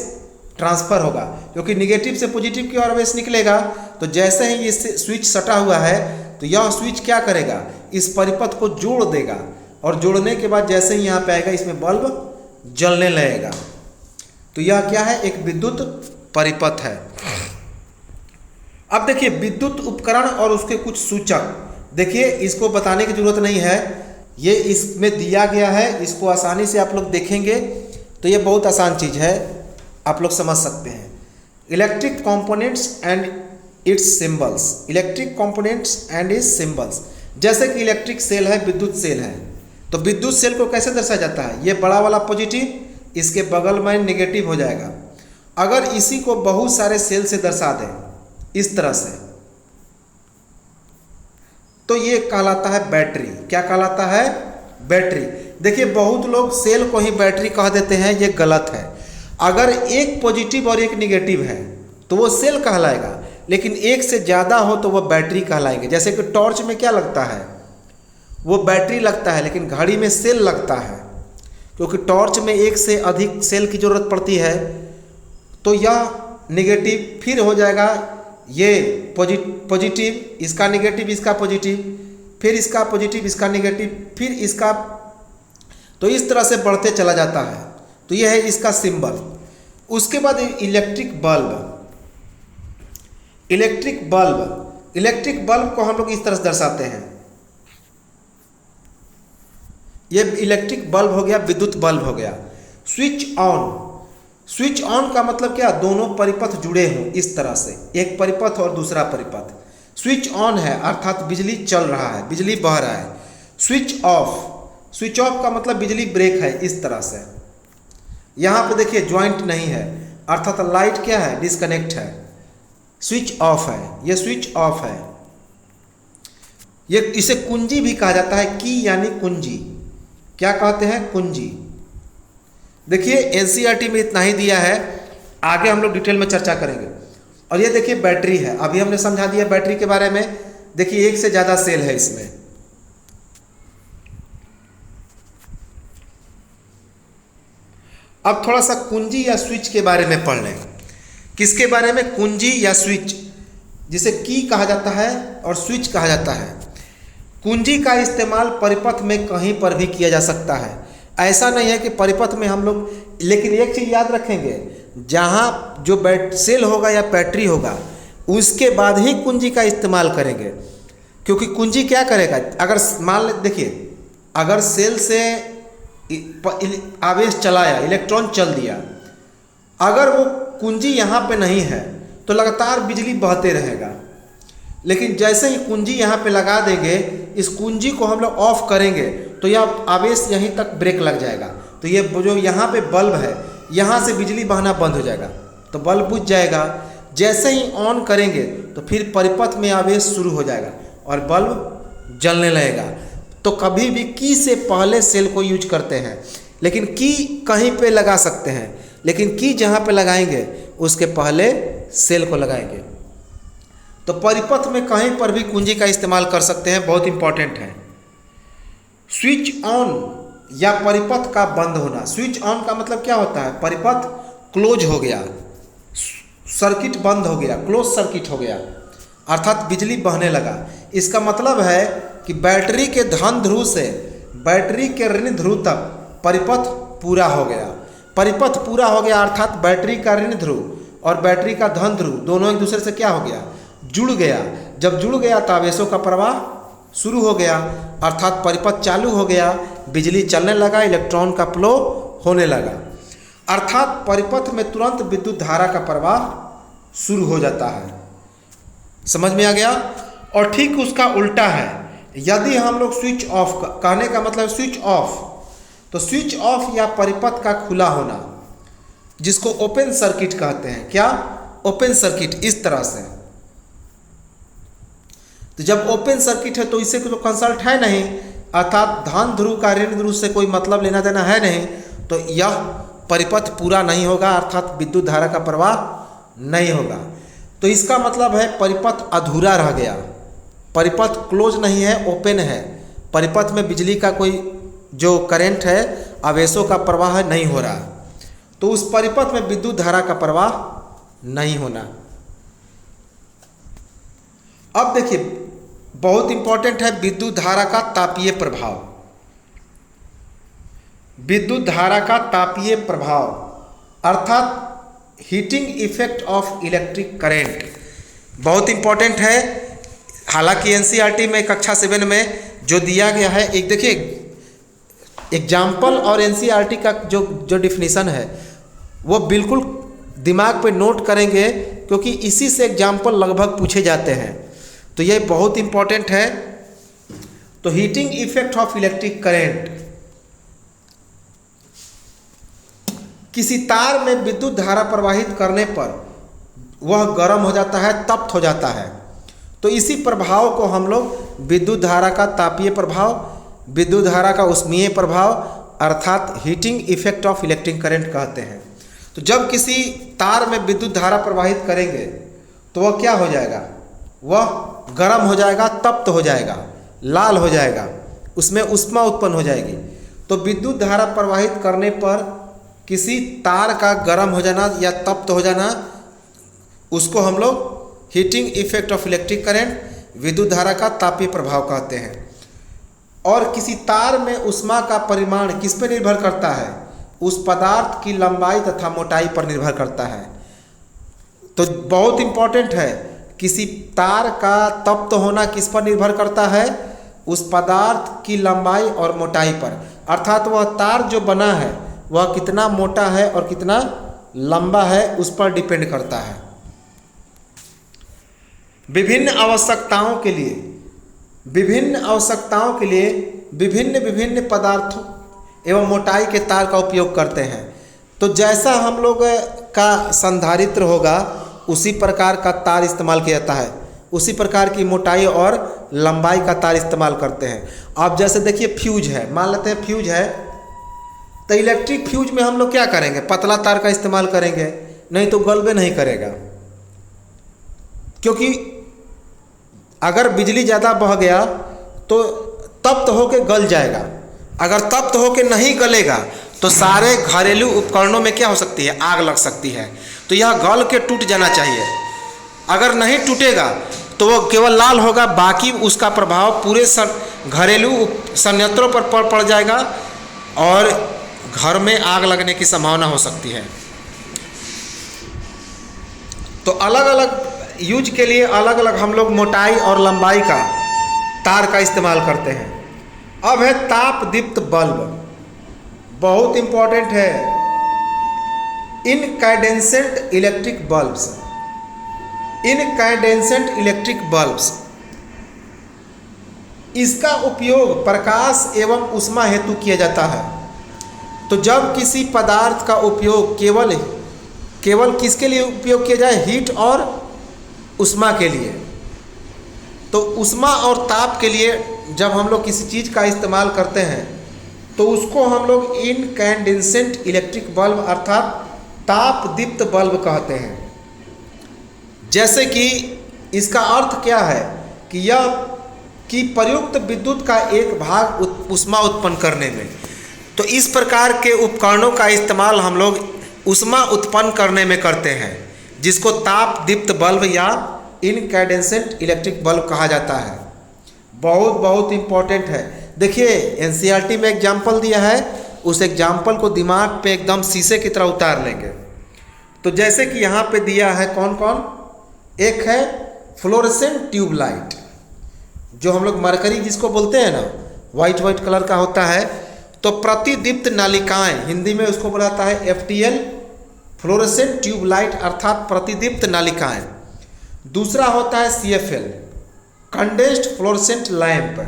ट्रांसफर होगा, क्योंकि निगेटिव से पॉजिटिव की ओर आवेश निकलेगा। तो जैसे ही ये स्विच सटा हुआ है तो यह स्विच क्या करेगा? इस परिपथ को जोड़ देगा, और जोड़ने के बाद जैसे ही यहाँ पे आएगा इसमें बल्ब जलने लगेगा। तो यह क्या है? एक विद्युत परिपथ है। अब देखिए विद्युत उपकरण और उसके कुछ सूचक। देखिए इसको बताने की जरूरत नहीं है, ये इसमें दिया गया है, इसको आसानी से आप लोग देखेंगे तो ये बहुत आसान चीज़ है, आप लोग समझ सकते हैं। Electric components and it's symbols, electric components and it's symbols. जैसे कि इलेक्ट्रिक सेल है, विद्युत सेल है, तो विद्युत सेल को कैसे दर्शाया जाता है? ये बड़ा वाला पॉजिटिव, इसके बगल में नेगेटिव हो जाएगा। अगर इसी को बहुत सारे सेल से दर्शा दें इस तरह से, तो ये कहलाता है बैटरी। क्या कहलाता है? बैटरी। देखिए बहुत लोग सेल को ही बैटरी कह देते हैं, ये गलत है। अगर एक पॉजिटिव और एक निगेटिव है तो वो सेल कहलाएगा, लेकिन एक से ज़्यादा हो तो वह बैटरी कहलाएंगे। जैसे कि टॉर्च में क्या लगता है? वो बैटरी लगता है, लेकिन घड़ी में सेल लगता है, क्योंकि टॉर्च में एक से अधिक सेल की ज़रूरत पड़ती है। तो यह निगेटिव फिर हो जाएगा, ये पॉजिटिव, इसका निगेटिव, इसका पॉजिटिव, फिर इसका पॉजिटिव, इसका निगेटिव, फिर इसका, तो इस तरह से बढ़ते चला जाता है। तो यह है इसका सिंबल। उसके बाद electric bulb. Electric bulb, electric bulb को हम लोग इस तरह से दर्शाते हैं। ये इलेक्ट्रिक बल्ब हो गया, विद्युत बल्ब हो गया। स्विच ऑन, स्विच ऑन का मतलब क्या? दोनों परिपथ जुड़े हों इस तरह से, एक परिपथ और दूसरा परिपथ। स्विच ऑन है अर्थात बिजली चल रहा है, बिजली बह रहा है। स्विच ऑफ, स्विच ऑफ का मतलब बिजली ब्रेक है इस तरह से। यहाँ पे देखिए ज्वाइंट नहीं है, अर्थात लाइट क्या है? डिस्कनेक्ट है, स्विच ऑफ है, ये स्विच ऑफ है। ये इसे कुंजी भी कहा जाता है, की यानी कुंजी। क्या कहते हैं? कुंजी। देखिए एनसीईआरटी में इतना ही दिया है, आगे हम लोग डिटेल में चर्चा करेंगे। और ये देखिए बैटरी है, अभी हमने समझा दिया बैटरी के बारे में। देखिए एक से ज़्यादा सेल है इसमें। अब थोड़ा सा कुंजी या स्विच के बारे में पढ़ लें। किसके बारे में? कुंजी या स्विच। जिसे की कहा जाता है और स्विच कहा जाता है। कुंजी का इस्तेमाल परिपथ में कहीं पर भी किया जा सकता है। ऐसा नहीं है कि परिपथ में हम लोग, लेकिन एक चीज़ याद रखेंगे, जहाँ जो सेल होगा या बैटरी होगा उसके बाद ही कुंजी का इस्तेमाल करेंगे। क्योंकि कुंजी क्या करेगा, अगर मान देखिए, अगर सेल से आवेश चलाया, इलेक्ट्रॉन चल दिया, अगर वो कुंजी यहाँ पे नहीं है तो लगातार बिजली बहते रहेगा। लेकिन जैसे ही कुंजी यहाँ पे लगा देंगे, इस कुंजी को हम लोग ऑफ करेंगे तो यह आवेश यहीं तक ब्रेक लग जाएगा। तो ये जो यहाँ पे बल्ब है, यहाँ से बिजली बहना बंद हो जाएगा, तो बल्ब बुझ जाएगा। जैसे ही ऑन करेंगे तो फिर परिपथ में आवेश शुरू हो जाएगा और बल्ब जलने लगेगा। तो कभी भी की से पहले सेल को यूज करते हैं, लेकिन की कहीं पे लगा सकते हैं, लेकिन की जहाँ पे लगाएंगे उसके पहले सेल को लगाएंगे। तो परिपथ में कहीं पर भी कुंजी का इस्तेमाल कर सकते हैं, बहुत इंपॉर्टेंट है। स्विच ऑन या परिपथ का बंद होना। स्विच ऑन का मतलब क्या होता है, परिपथ क्लोज हो गया, सर्किट बंद हो गया, क्लोज सर्किट हो गया, अर्थात बिजली बहने लगा। इसका मतलब है कि बैटरी के धन ध्रुव से बैटरी के ऋण ध्रुव तक परिपथ पूरा हो गया। परिपथ पूरा हो गया अर्थात बैटरी का ऋण ध्रुव और बैटरी का धन ध्रुव दोनों एक दूसरे से क्या हो गया, जुड़ गया। जब जुड़ गया तो आवेशों का प्रवाह शुरू हो गया, अर्थात परिपथ चालू हो गया, बिजली चलने लगा, इलेक्ट्रॉन का फ्लो होने लगा, अर्थात परिपथ में तुरंत विद्युत धारा का प्रवाह शुरू हो जाता है। समझ में आ गया। और ठीक उसका उल्टा है, यदि हम लोग स्विच ऑफ, कहने का मतलब स्विच ऑफ, तो स्विच ऑफ या परिपथ का खुला होना, जिसको ओपन सर्किट कहते हैं। क्या, ओपन सर्किट, इस तरह से। तो जब ओपन सर्किट है तो इससे तो कंसल्ट है नहीं, अर्थात धन ध्रुव का ऋण ध्रुव से कोई मतलब लेना देना है नहीं, तो यह परिपथ पूरा नहीं होगा, अर्थात विद्युत धारा का प्रवाह नहीं होगा। तो इसका मतलब है परिपथ अधूरा रह गया, परिपथ क्लोज नहीं है, ओपन है, परिपथ में बिजली का कोई जो करंट है, आवेशों का प्रवाह नहीं हो रहा, तो उस परिपथ में विद्युत धारा का प्रवाह नहीं होना। अब देखिए, बहुत इंपॉर्टेंट है विद्युत धारा का तापीय प्रभाव। विद्युत धारा का तापीय प्रभाव अर्थात heating effect of electric current बहुत इंपॉर्टेंट है। हालांकि एनसीईआरटी में कक्षा 7 में जो दिया गया है, एक देखिए एग्जाम्पल और एनसीईआरटी का जो डिफिनीशन है वो बिल्कुल दिमाग पे नोट करेंगे, क्योंकि इसी से एग्जाम्पल लगभग पूछे जाते हैं, तो ये बहुत इंपॉर्टेंट है। तो heating effect of electric current, किसी तार में विद्युत धारा प्रवाहित करने पर वह गर्म हो जाता है, तप्त हो जाता है, तो इसी प्रभाव को हम लोग विद्युत धारा का तापीय प्रभाव, विद्युत धारा का उष्मीय प्रभाव अर्थात heating effect of electric current कहते हैं। तो जब किसी तार में विद्युत धारा प्रवाहित करेंगे तो वह क्या हो जाएगा, वह गर्म हो जाएगा, तप्त हो जाएगा, लाल हो जाएगा, उसमें ऊष्मा उत्पन्न हो जाएगी। तो विद्युत धारा प्रवाहित करने पर किसी तार का गर्म हो जाना या तप्त हो जाना, उसको हम लोग heating effect of electric current, विद्युत धारा का तापीय प्रभाव कहते हैं। और किसी तार में ऊष्मा का परिमाण किस पर निर्भर करता है, उस पदार्थ की लंबाई तथा मोटाई पर निर्भर करता है। तो बहुत इंपॉर्टेंट है, किसी तार का तप्त होना किस पर निर्भर करता है, उस पदार्थ की लंबाई और मोटाई पर, अर्थात वह तार जो बना है वह कितना मोटा है और कितना लंबा है उस पर डिपेंड करता है। विभिन्न आवश्यकताओं के लिए विभिन्न पदार्थों एवं मोटाई के तार का उपयोग करते हैं। तो जैसा हम लोग का संधारित्र होगा उसी प्रकार का तार इस्तेमाल किया जाता है, उसी प्रकार की मोटाई और लंबाई का तार इस्तेमाल करते हैं। अब जैसे देखिए फ्यूज है, मान लेते हैं फ्यूज है, तो इलेक्ट्रिक फ्यूज में हम लोग क्या करेंगे, पतला तार का इस्तेमाल करेंगे, नहीं तो गलबे नहीं करेगा, क्योंकि अगर बिजली ज़्यादा बह गया तो तप्त होके गल जाएगा। अगर तप्त होके नहीं गलेगा तो सारे घरेलू उपकरणों में क्या हो सकती है, आग लग सकती है। तो यह गल के टूट जाना चाहिए। अगर नहीं टूटेगा तो वो केवल लाल होगा, बाकी उसका प्रभाव पूरे घरेलू संयंत्रों पर पड़ जाएगा और घर में आग लगने की संभावना हो सकती है। तो अलग अलग यूज के लिए अलग अलग हम लोग मोटाई और लंबाई का तार का इस्तेमाल करते हैं। अब है ताप दीप्त बल्ब, बहुत इंपॉर्टेंट है। Incandescent electric bulbs, incandescent electric bulbs, इसका उपयोग प्रकाश एवं ऊष्मा हेतु किया जाता है। तो जब किसी पदार्थ का उपयोग केवल किसके लिए उपयोग किया जाए, हीट और ऊष्मा के लिए, तो ऊष्मा और ताप के लिए जब हम लोग किसी चीज़ का इस्तेमाल करते हैं तो उसको हम लोग इनकैंडेसेंट इलेक्ट्रिक बल्ब अर्थात ताप दीप्त बल्ब कहते हैं। जैसे कि इसका अर्थ क्या है कि प्रयुक्त विद्युत का एक भाग ऊष्मा उत्पन्न करने में, तो इस प्रकार के उपकरणों का इस्तेमाल हम लोग ऊष्मा उत्पन्न करने में करते हैं, जिसको ताप दीप्त बल्ब या इनकैंडेसेंट इलेक्ट्रिक बल्ब कहा जाता है। बहुत बहुत इम्पोर्टेंट है। देखिए एनसीईआरटी में एग्जाम्पल दिया है, उस एग्जाम्पल को दिमाग पे एकदम शीशे की तरह उतार लेंगे। तो जैसे कि यहाँ पे दिया है कौन कौन, एक है फ्लोरेसेंट ट्यूबलाइट, जो हम लोग मरकरी जिसको बोलते हैं ना, वाइट वाइट कलर का होता है। तो प्रतिदीप्त नालिकाएं, हिंदी में उसको बुलाता है एफटीएल, फ्लोरेसेंट ट्यूबलाइट अर्थात प्रतिदीप्त नालिकाएं। दूसरा होता है CFL, condensed fluorescent lamp,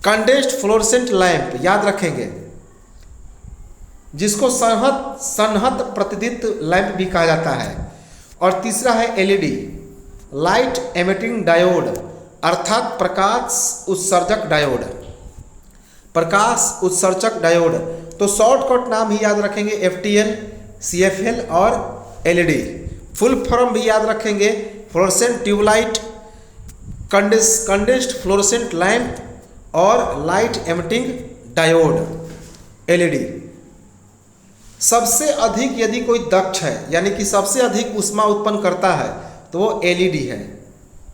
condensed fluorescent lamp याद रखेंगे, जिसको सनहत प्रतिदीप्त लैंप भी कहा जाता है। और तीसरा है एलईडी, लाइट एमिटिंग डायोड अर्थात प्रकाश उत्सर्जक डायोड, प्रकाश उत्सर्जक डायोड। तो शॉर्टकट नाम ही याद रखेंगे, एफटीएल, सीएफएल और एलईडी। फुल फॉर्म भी याद रखेंगे, fluorescent tube light, condensed fluorescent lamp और लाइट एमिटिंग डायोड एलईडी। सबसे अधिक यदि कोई दक्ष है यानी कि सबसे अधिक ऊष्मा उत्पन्न करता है तो वो एलईडी है।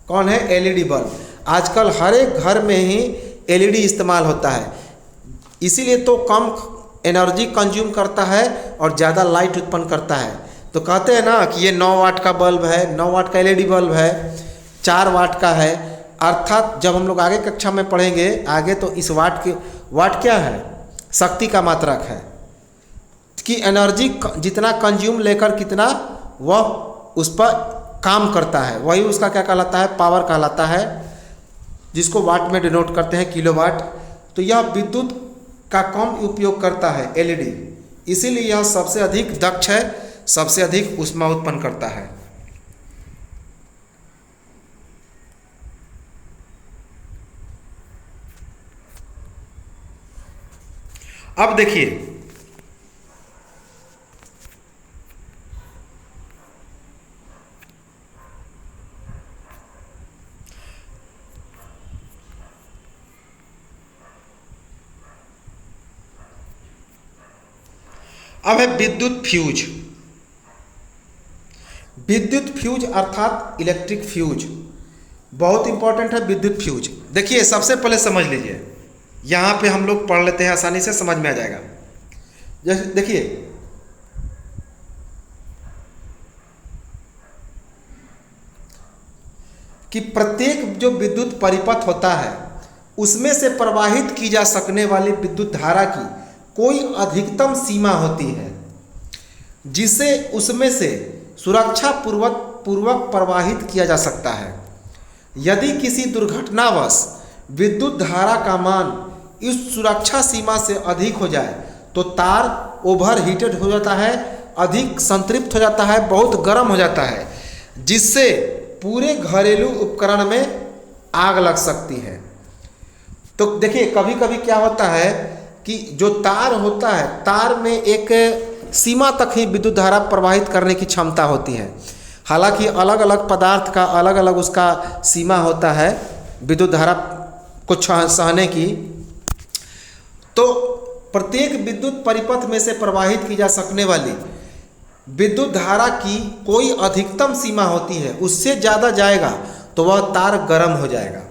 कौन है? LED bulb. आजकल हर एक घर में ही एलईडी इस्तेमाल होता है, इसीलिए तो कम एनर्जी कंज्यूम करता है और ज़्यादा लाइट उत्पन्न करता है। तो कहते हैं ना कि ये 9 वाट का बल्ब है, 9 वाट का एलईडी बल्ब है, 4 वाट का है। अर्थात जब हम लोग आगे कक्षा में पढ़ेंगे आगे, तो इस वाट क्या है? शक्ति का मात्रक है कि एनर्जी जितना कंज्यूम लेकर कितना वह उस पर काम करता है, वही उसका क्या कहलाता है? पावर कहलाता है, जिसको वाट में डिनोट करते हैं, किलोवाट। तो यह विद्युत का कम उपयोग करता है एलईडी, इसीलिए यह सबसे अधिक दक्ष है, सबसे अधिक ऊष्मा उत्पन्न करता है। अब देखिए, अब है विद्युत फ्यूज। विद्युत फ्यूज अर्थात इलेक्ट्रिक फ्यूज, बहुत इंपॉर्टेंट है विद्युत फ्यूज। देखिए सबसे पहले समझ लीजिए, यहाँ पे हम लोग पढ़ लेते हैं, आसानी से समझ में आ जाएगा। जैसे देखिए कि प्रत्येक जो विद्युत परिपथ होता है उसमें से प्रवाहित की जा सकने वाली विद्युत धारा की कोई अधिकतम सीमा होती है, जिसे उसमें से सुरक्षा पूर्वक प्रवाहित किया जा सकता है। यदि किसी दुर्घटनावश विद्युत धारा का मान इस सुरक्षा सीमा से अधिक हो जाए तो तार ओवर हीटेड हो जाता है, अधिक संतृप्त हो जाता है, बहुत गर्म हो जाता है, जिससे पूरे घरेलू उपकरण में आग लग सकती है। तो देखिए कभी कभी क्या होता है कि जो तार होता है, तार में एक सीमा तक ही विद्युत धारा प्रवाहित करने की क्षमता होती है। हालांकि अलग अलग पदार्थ का अलग अलग उसका सीमा होता है विद्युत धारा को सहने की। तो प्रत्येक विद्युत परिपथ में से प्रवाहित की जा सकने वाली विद्युत धारा की कोई अधिकतम सीमा होती है, उससे ज़्यादा जाएगा तो वह तार गर्म हो जाएगा,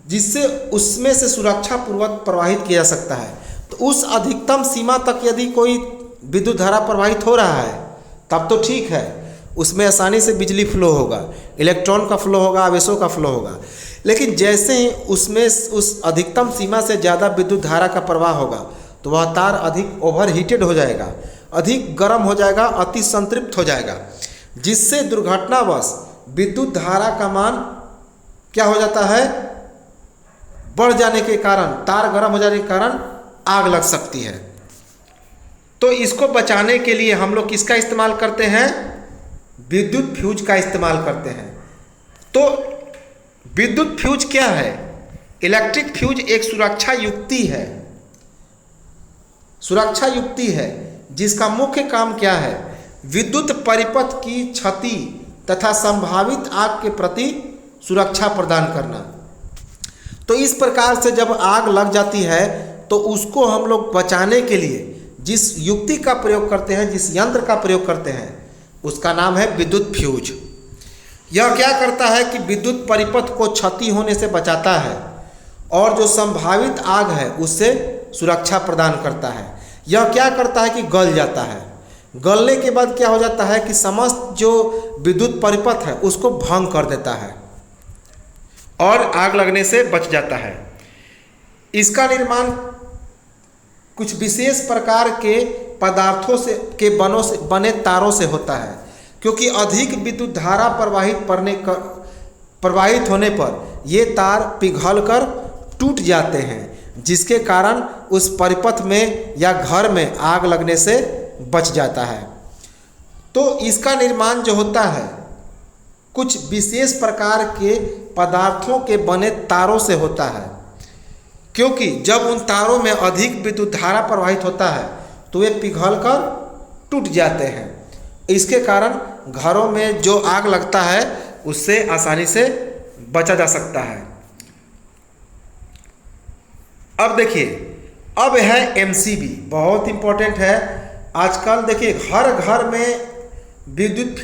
जिससे उसमें से सुरक्षापूर्वक प्रवाहित किया जा सकता है। तो उस अधिकतम सीमा तक यदि कोई विद्युत धारा प्रवाहित हो रहा है तब तो ठीक है, उसमें आसानी से बिजली फ्लो होगा, इलेक्ट्रॉन का फ्लो होगा, आवेशों का फ्लो होगा। लेकिन जैसे ही उसमें उस अधिकतम सीमा से ज़्यादा विद्युत धारा का प्रवाह होगा तो वह तार अधिक ओवर हीटेड हो जाएगा, अधिक गर्म हो जाएगा, अति संतृप्त हो जाएगा, जिससे दुर्घटनावश विद्युत धारा का मान क्या हो जाता है, बढ़ जाने के कारण, तार गर्म हो जाने के कारण आग लग सकती है। तो इसको बचाने के लिए हम लोग किसका इस्तेमाल करते हैं, विद्युत फ्यूज का इस्तेमाल करते हैं। तो विद्युत फ्यूज क्या है? इलेक्ट्रिक फ्यूज एक सुरक्षा युक्ति है, सुरक्षा युक्ति है जिसका मुख्य काम क्या है, विद्युत परिपथ की क्षति तथा संभावित आग के प्रति सुरक्षा प्रदान करना। तो इस प्रकार से जब आग लग जाती है तो उसको हम लोग बचाने के लिए जिस युक्ति का प्रयोग करते हैं, जिस यंत्र का प्रयोग करते हैं, उसका नाम है विद्युत फ्यूज। यह क्या करता है कि विद्युत परिपथ को क्षति होने से बचाता है और जो संभावित आग है उससे सुरक्षा प्रदान करता है। यह क्या करता है कि गल जाता है, गलने के बाद क्या हो जाता है कि समस्त जो विद्युत परिपथ है उसको भंग कर देता है और आग लगने से बच जाता है। इसका निर्माण कुछ विशेष प्रकार के पदार्थों से बने तारों से होता है, क्योंकि अधिक विद्युत धारा प्रवाहित होने पर ये तार पिघलकर टूट जाते हैं, जिसके कारण उस परिपथ में या घर में आग लगने से बच जाता है। तो इसका निर्माण जो होता है कुछ विशेष प्रकार के पदार्थों के बने तारों से होता है, क्योंकि जब उन तारों में अधिक विद्युत धारा प्रवाहित होता है तो वे पिघलकर टूट जाते हैं। इसके कारण घरों में जो आग लगता है उससे आसानी से बचा जा सकता है। अब देखिए, अब है एमसीबी, बहुत इंपॉर्टेंट है। आजकल देखिए हर घर में विद्युत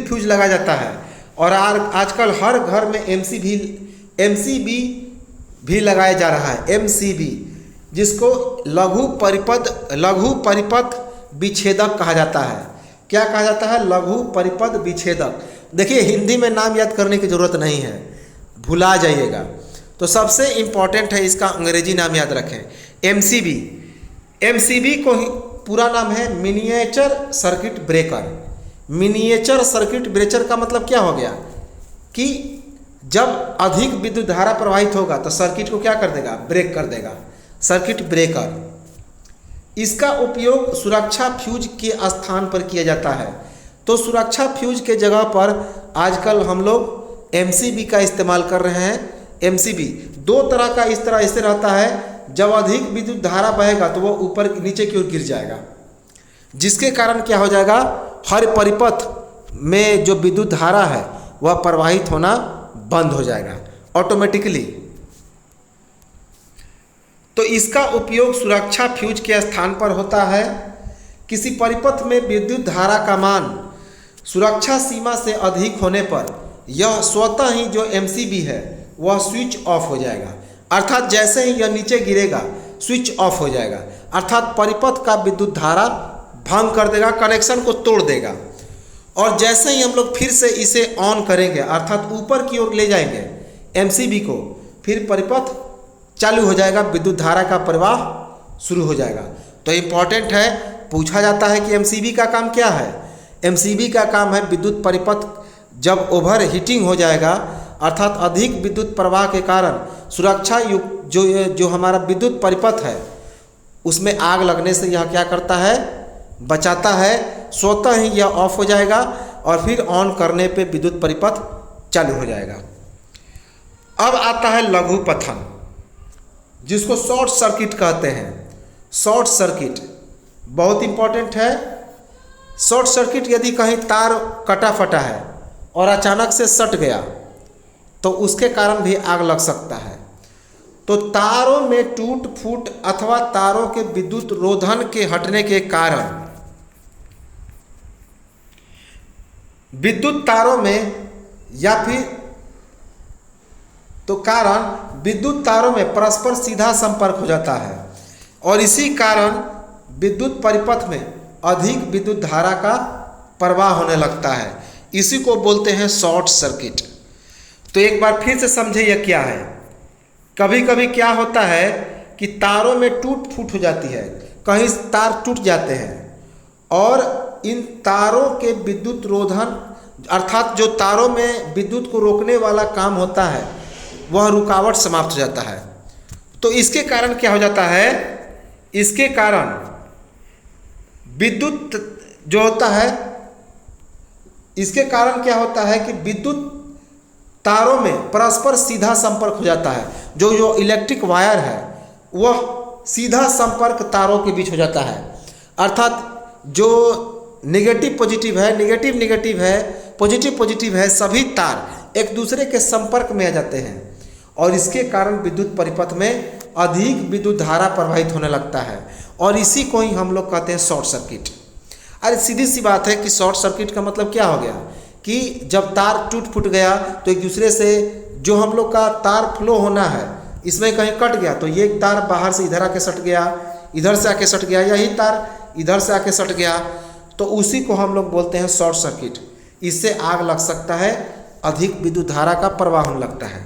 फ्यूज लगाया जाता है और आजकल हर घर में एमसीबी भी लगाया जा रहा है। एमसीबी जिसको लघु परिपथ विच्छेदक कहा जाता है। क्या कहा जाता है? लघु परिपथ विच्छेदक। देखिए हिंदी में नाम याद करने की ज़रूरत नहीं है, भुला जाइएगा। तो सबसे इम्पॉर्टेंट है इसका अंग्रेजी नाम याद रखें, एमसीबी। एमसीबी को पूरा नाम है miniature circuit breaker. Miniature circuit breaker का मतलब क्या हो गया कि जब अधिक विद्युत धारा प्रवाहित होगा तो सर्किट को क्या कर देगा? ब्रेक कर देगा, सर्किट ब्रेकर। इसका उपयोग सुरक्षा फ्यूज के स्थान पर किया जाता है। तो सुरक्षा फ्यूज के जगह पर आजकल हम लोग एमसीबी का इस्तेमाल कर रहे हैं। एमसीबी दो तरह का इस तरह ऐसे रहता है, जब अधिक विद्युत धारा बहेगा तो वो ऊपर नीचे की ओर गिर जाएगा, जिसके कारण क्या हो जाएगा, हर परिपथ में जो विद्युत धारा है वह प्रवाहित होना बंद हो जाएगा ऑटोमेटिकली। तो इसका उपयोग सुरक्षा फ्यूज के स्थान पर होता है। किसी परिपथ में विद्युत धारा का मान सुरक्षा सीमा से अधिक होने पर यह स्वतः ही जो एमसीबी है वह स्विच ऑफ हो जाएगा। अर्थात जैसे ही यह नीचे गिरेगा स्विच ऑफ हो जाएगा, अर्थात परिपथ का विद्युत धारा भंग कर देगा, कनेक्शन को तोड़ देगा। और जैसे ही हम लोग फिर से इसे ऑन करेंगे, अर्थात ऊपर की ओर ले जाएंगे एमसीबी को, फिर परिपथ चालू हो जाएगा, विद्युत धारा का प्रवाह शुरू हो जाएगा। तो इम्पॉर्टेंट है, पूछा जाता है कि एमसीबी का काम क्या है। एमसीबी का काम है विद्युत परिपथ जब ओवर हीटिंग हो जाएगा, अर्थात अधिक विद्युत प्रवाह के कारण सुरक्षा युक्त जो हमारा विद्युत परिपथ है उसमें आग लगने से यह क्या करता है, बचाता है। स्वतः ही यह ऑफ हो जाएगा और फिर ऑन करने पे विद्युत परिपथ चालू हो जाएगा। अब आता है लघु पथन, जिसको शॉर्ट सर्किट कहते हैं। शॉर्ट सर्किट बहुत इंपॉर्टेंट है। शॉर्ट सर्किट यदि कहीं तार कटा फटा है और अचानक से सट गया तो उसके कारण भी आग लग सकता है। तो तारों में टूट फूट अथवा तारों के विद्युत रोधन के हटने के कारण विद्युत तारों में या फिर तो कारण विद्युत तारों में परस्पर सीधा संपर्क हो जाता है और इसी कारण विद्युत परिपथ में अधिक विद्युत धारा का प्रवाह होने लगता है। इसी को बोलते हैं शॉर्ट सर्किट। तो एक बार फिर से समझे यह क्या है। कभी कभी क्या होता है कि तारों में टूट फूट हो जाती है, कहीं तार टूट जाते हैं और इन तारों के विद्युत रोधन अर्थात जो तारों में विद्युत को रोकने वाला काम होता है वह रुकावट समाप्त हो जाता है। तो इसके कारण क्या हो जाता है, इसके कारण विद्युत जो होता है, इसके कारण क्या होता है कि विद्युत तारों में परस्पर सीधा संपर्क हो जाता है। जो इलेक्ट्रिक वायर है वह सीधा संपर्क तारों के बीच हो जाता है। अर्थात जो नेगेटिव पॉजिटिव है, नेगेटिव नेगेटिव है, पॉजिटिव पॉजिटिव है, सभी तार एक दूसरे के संपर्क में आ जाते हैं और इसके कारण विद्युत परिपथ में अधिक विद्युत धारा प्रवाहित होने लगता है और इसी को ही हम लोग कहते हैं शॉर्ट सर्किट। अरे सीधी सी बात है कि शॉर्ट सर्किट का मतलब क्या हो गया कि जब तार टूट फूट गया तो एक दूसरे से जो हम लोग का तार फ्लो होना है इसमें कहीं कट गया तो ये तार बाहर से इधर आके सट गया, इधर से आके सट गया, यही तार इधर से आके सट गया, तो उसी को हम लोग बोलते हैं शॉर्ट सर्किट। इससे आग लग सकता है, अधिक विद्युत धारा का प्रवाह होने लगता है।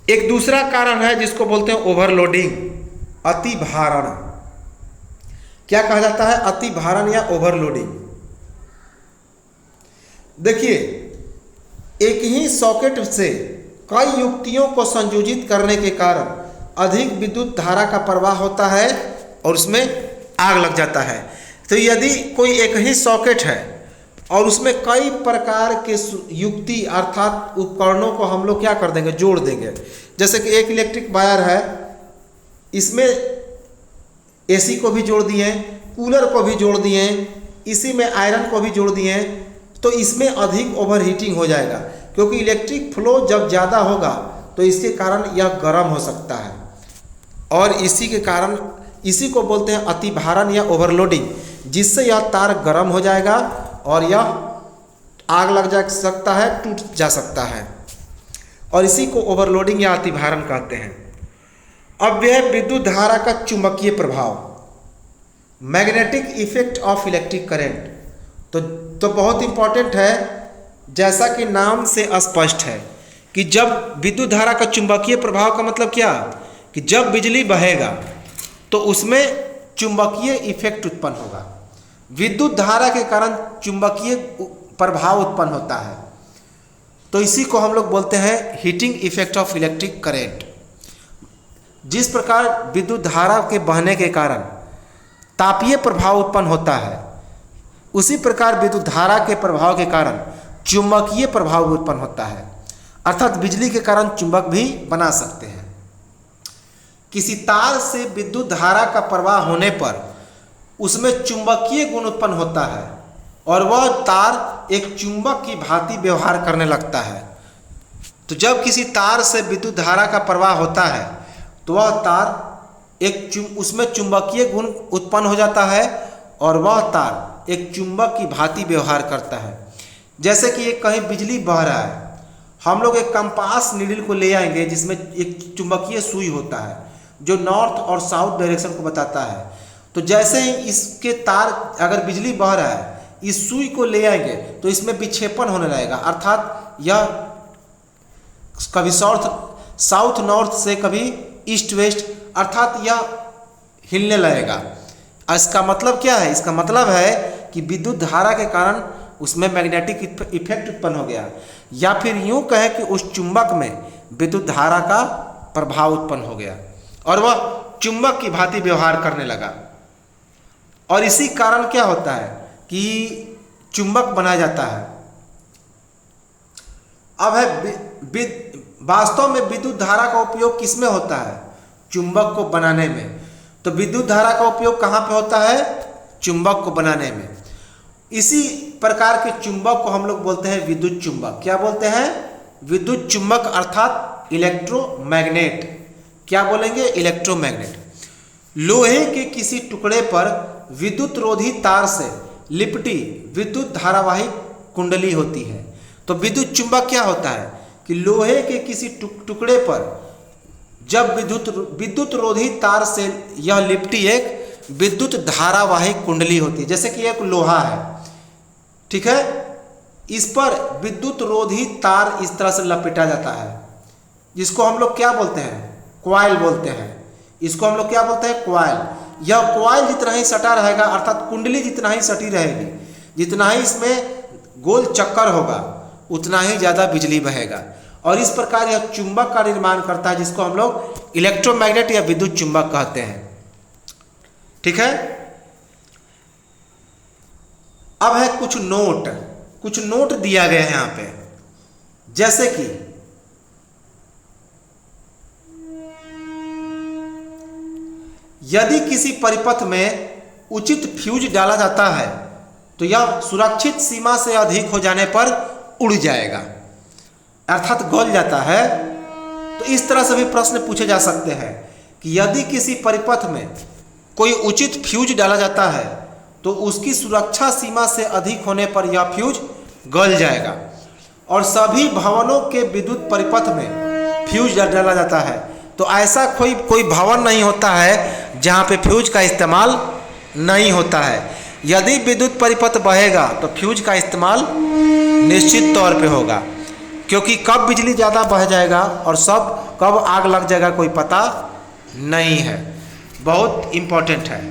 एक दूसरा कारण है जिसको बोलते हैं ओवरलोडिंग, अति भारण। क्या कहा जाता है, अति भारण या ओवरलोडिंग। देखिए, एक ही सॉकेट से कई युक्तियों को संयोजित करने के कारण अधिक विद्युत धारा का प्रवाह होता है और उसमें आग लग जाता है। तो यदि कोई एक ही सॉकेट है और उसमें कई प्रकार के युक्ति अर्थात उपकरणों को हम लोग क्या कर देंगे, जोड़ देंगे। जैसे कि एक इलेक्ट्रिक वायर है, इसमें एसी को भी जोड़ दिए, कूलर को भी जोड़ दिए, इसी में आयरन को भी जोड़ दिए, तो इसमें अधिक ओवरहीटिंग हो जाएगा क्योंकि इलेक्ट्रिक फ्लो जब ज़्यादा होगा तो इसके कारण यह गर्म हो सकता है और इसी के कारण इसी को बोलते हैं अति भारण या ओवरलोडिंग, जिससे यह तार गर्म हो जाएगा और यह आग लग जा सकता है, टूट जा सकता है और इसी को ओवरलोडिंग या अति भारण कहते हैं। अब यह विद्युत धारा का चुंबकीय प्रभाव, magnetic effect of electric current, तो बहुत इंपॉर्टेंट है। जैसा कि नाम से स्पष्ट है कि जब विद्युत धारा का चुंबकीय प्रभाव का मतलब क्या, कि जब बिजली बहेगा तो उसमें चुंबकीय इफेक्ट उत्पन्न होगा। विद्युत धारा के कारण चुंबकीय प्रभाव उत्पन्न होता है, तो इसी को हम लोग बोलते हैं heating effect of electric current. जिस प्रकार विद्युत धारा के बहने के कारण तापीय प्रभाव उत्पन्न होता है, उसी प्रकार विद्युत धारा के प्रभाव के कारण चुंबकीय प्रभाव उत्पन्न होता है, अर्थात बिजली के कारण चुंबक भी बना सकते हैं। किसी तार से विद्युत धारा का प्रवाह होने पर उसमें चुंबकीय गुण उत्पन्न होता है और वह तार एक चुंबक की भांति व्यवहार करने लगता है। तो जब किसी तार से विद्युत धारा का प्रवाह होता है तो वह तार उसमें चुंबकीय गुण उत्पन्न हो जाता है और वह तार एक चुंबक की भांति व्यवहार करता है। जैसे कि एक कहीं बिजली बह रहा है, हम लोग एक कंपास नीडल को ले आएंगे जिसमें एक चुंबकीय सुई होता है जो नॉर्थ और साउथ डायरेक्शन को बताता है। तो जैसे ही इसके तार अगर बिजली बह रहा है, इस सुई को ले आएंगे तो इसमें विक्षेपण होने लगेगा, अर्थात यह कभी साउथ नॉर्थ से कभी ईस्ट वेस्ट, अर्थात यह हिलने लगेगा। इसका मतलब क्या है, इसका मतलब है कि विद्युत धारा के कारण उसमें मैग्नेटिक इफेक्ट उत्पन्न हो गया, या फिर यूं कहे कि उस चुंबक में विद्युत धारा का प्रभाव उत्पन्न हो गया और वह चुंबक की भांति व्यवहार करने लगा। और इसी कारण क्या होता है कि चुंबक बना जाता है। अब है वास्तव में विद्युत धारा का उपयोग किसमें होता है, चुंबक को बनाने में। तो विद्युत धारा का उपयोग कहाँ पे होता है, चुंबक को बनाने में। इसी प्रकार के चुंबक को हम लोग बोलते हैं विद्युत चुंबक। क्या बोलते हैं, विद्युत चुंबक अर्थात इलेक्ट्रोमैग्नेट। क्या बोलेंगे, इलेक्ट्रोमैग्नेट। लोहे के किसी टुकड़े पर विद्युत रोधी तार से लिपटी विद्युत धारावाही कुंडली होती है। तो विद्युत चुंबक क्या होता है कि लोहे के किसी टुकड़े पर जब विद्युत रोधी तार से यह लिपटी एक विद्युत धारावाही कुंडली होती है। जैसे कि एक लोहा है, ठीक है, इस पर विद्युत रोधी तार इस तरह से लपेटा जाता है, जिसको हम लोग क्या बोलते हैं, कॉइल बोलते हैं। इसको हम लोग क्या बोलते हैं, कॉइल। यह कॉइल जितना ही सटा रहेगा, अर्थात कुंडली जितना ही सटी रहेगी, जितना ही इसमें गोल चक्कर होगा, उतना ही ज़्यादा बिजली बहेगा। और इस प्रकार यह चुंबक का निर्माण करता है, जिसको हम लोग इलेक्ट्रोमैग्नेट या विद्युत चुंबक कहते हैं। ठीक है। अब है कुछ नोट दिया गया है यहाँ पे, जैसे कि यदि किसी परिपथ में उचित फ्यूज डाला जाता है तो यह सुरक्षित सीमा से अधिक हो जाने पर उड़ जाएगा, अर्थात गल जाता है। तो इस तरह से भी प्रश्न पूछे जा सकते हैं कि यदि किसी परिपथ में कोई उचित फ्यूज डाला जाता है तो उसकी सुरक्षा सीमा से अधिक होने पर यह फ्यूज गल जाएगा। और सभी भवनों के विद्युत परिपथ में फ्यूज डाला जाता है, तो ऐसा कोई भवन नहीं होता है जहाँ पे फ्यूज का इस्तेमाल नहीं होता है। यदि विद्युत परिपथ बहेगा तो फ्यूज का इस्तेमाल निश्चित तौर पे होगा, क्योंकि कब बिजली ज़्यादा बह जाएगा और कब आग लग जाएगा कोई पता नहीं है। बहुत इम्पोर्टेंट है।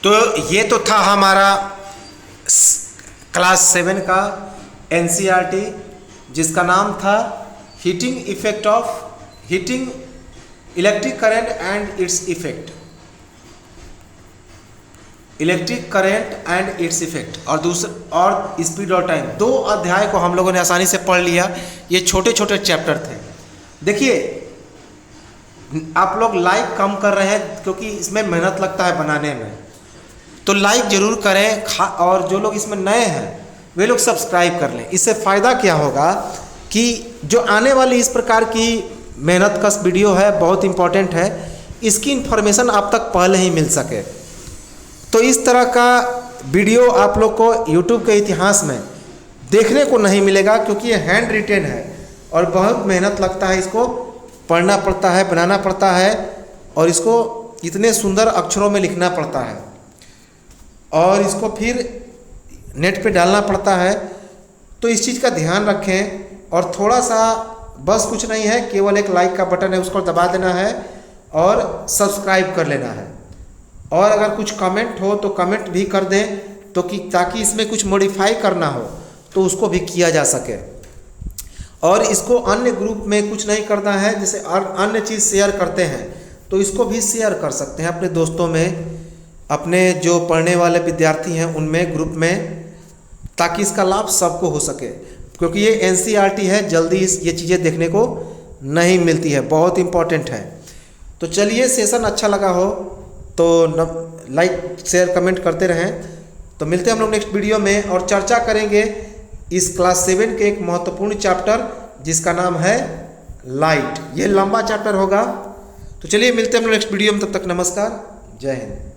तो ये तो था हमारा क्लास 7 का एनसीईआरटी, जिसका नाम था heating electric current and its effect, और स्पीड और टाइम। 2 अध्याय को हम लोगों ने आसानी से पढ़ लिया। ये छोटे छोटे चैप्टर थे। देखिए, आप लोग लाइक कम कर रहे हैं क्योंकि इसमें मेहनत लगता है बनाने में, तो लाइक जरूर करें। और जो लोग इसमें नए हैं वे लोग सब्सक्राइब कर लें। इससे फ़ायदा क्या होगा कि जो आने वाली इस प्रकार की मेहनत कश वीडियो है, बहुत इम्पोर्टेंट है, इसकी इन्फॉर्मेशन आप तक पहले ही मिल सके। तो इस तरह का वीडियो आप लोग को यूट्यूब के इतिहास में देखने को नहीं मिलेगा, क्योंकि ये हैंड रिटेन है और बहुत मेहनत लगता है। इसको पढ़ना पड़ता है, बनाना पड़ता है, और इसको इतने सुंदर अक्षरों में लिखना पड़ता है, और इसको फिर नेट पे डालना पड़ता है। तो इस चीज़ का ध्यान रखें। और थोड़ा सा बस कुछ नहीं है, केवल एक लाइक का बटन है, उसको दबा देना है और सब्सक्राइब कर लेना है। और अगर कुछ कमेंट हो तो कमेंट भी कर दें, तो कि ताकि इसमें कुछ मॉडिफाई करना हो तो उसको भी किया जा सके। और इसको अन्य ग्रुप में कुछ नहीं करना है, जैसे अन्य चीज़ शेयर करते हैं तो इसको भी शेयर कर सकते हैं अपने दोस्तों में, अपने जो पढ़ने वाले विद्यार्थी हैं उनमें, ग्रुप में, ताकि इसका लाभ सबको हो सके। क्योंकि ये एनसीईआरटी है, जल्दी ये चीज़ें देखने को नहीं मिलती है, बहुत इम्पोर्टेंट है। तो चलिए, सेशन अच्छा लगा हो तो लाइक शेयर कमेंट करते रहें। तो मिलते हैं हम लोग नेक्स्ट वीडियो में, और चर्चा करेंगे इस क्लास 7 के एक महत्वपूर्ण चैप्टर, जिसका नाम है लाइट। ये लंबा चैप्टर होगा। तो चलिए, मिलते हैं हम लोग नेक्स्ट वीडियो में। तब तक नमस्कार, जय हिंद।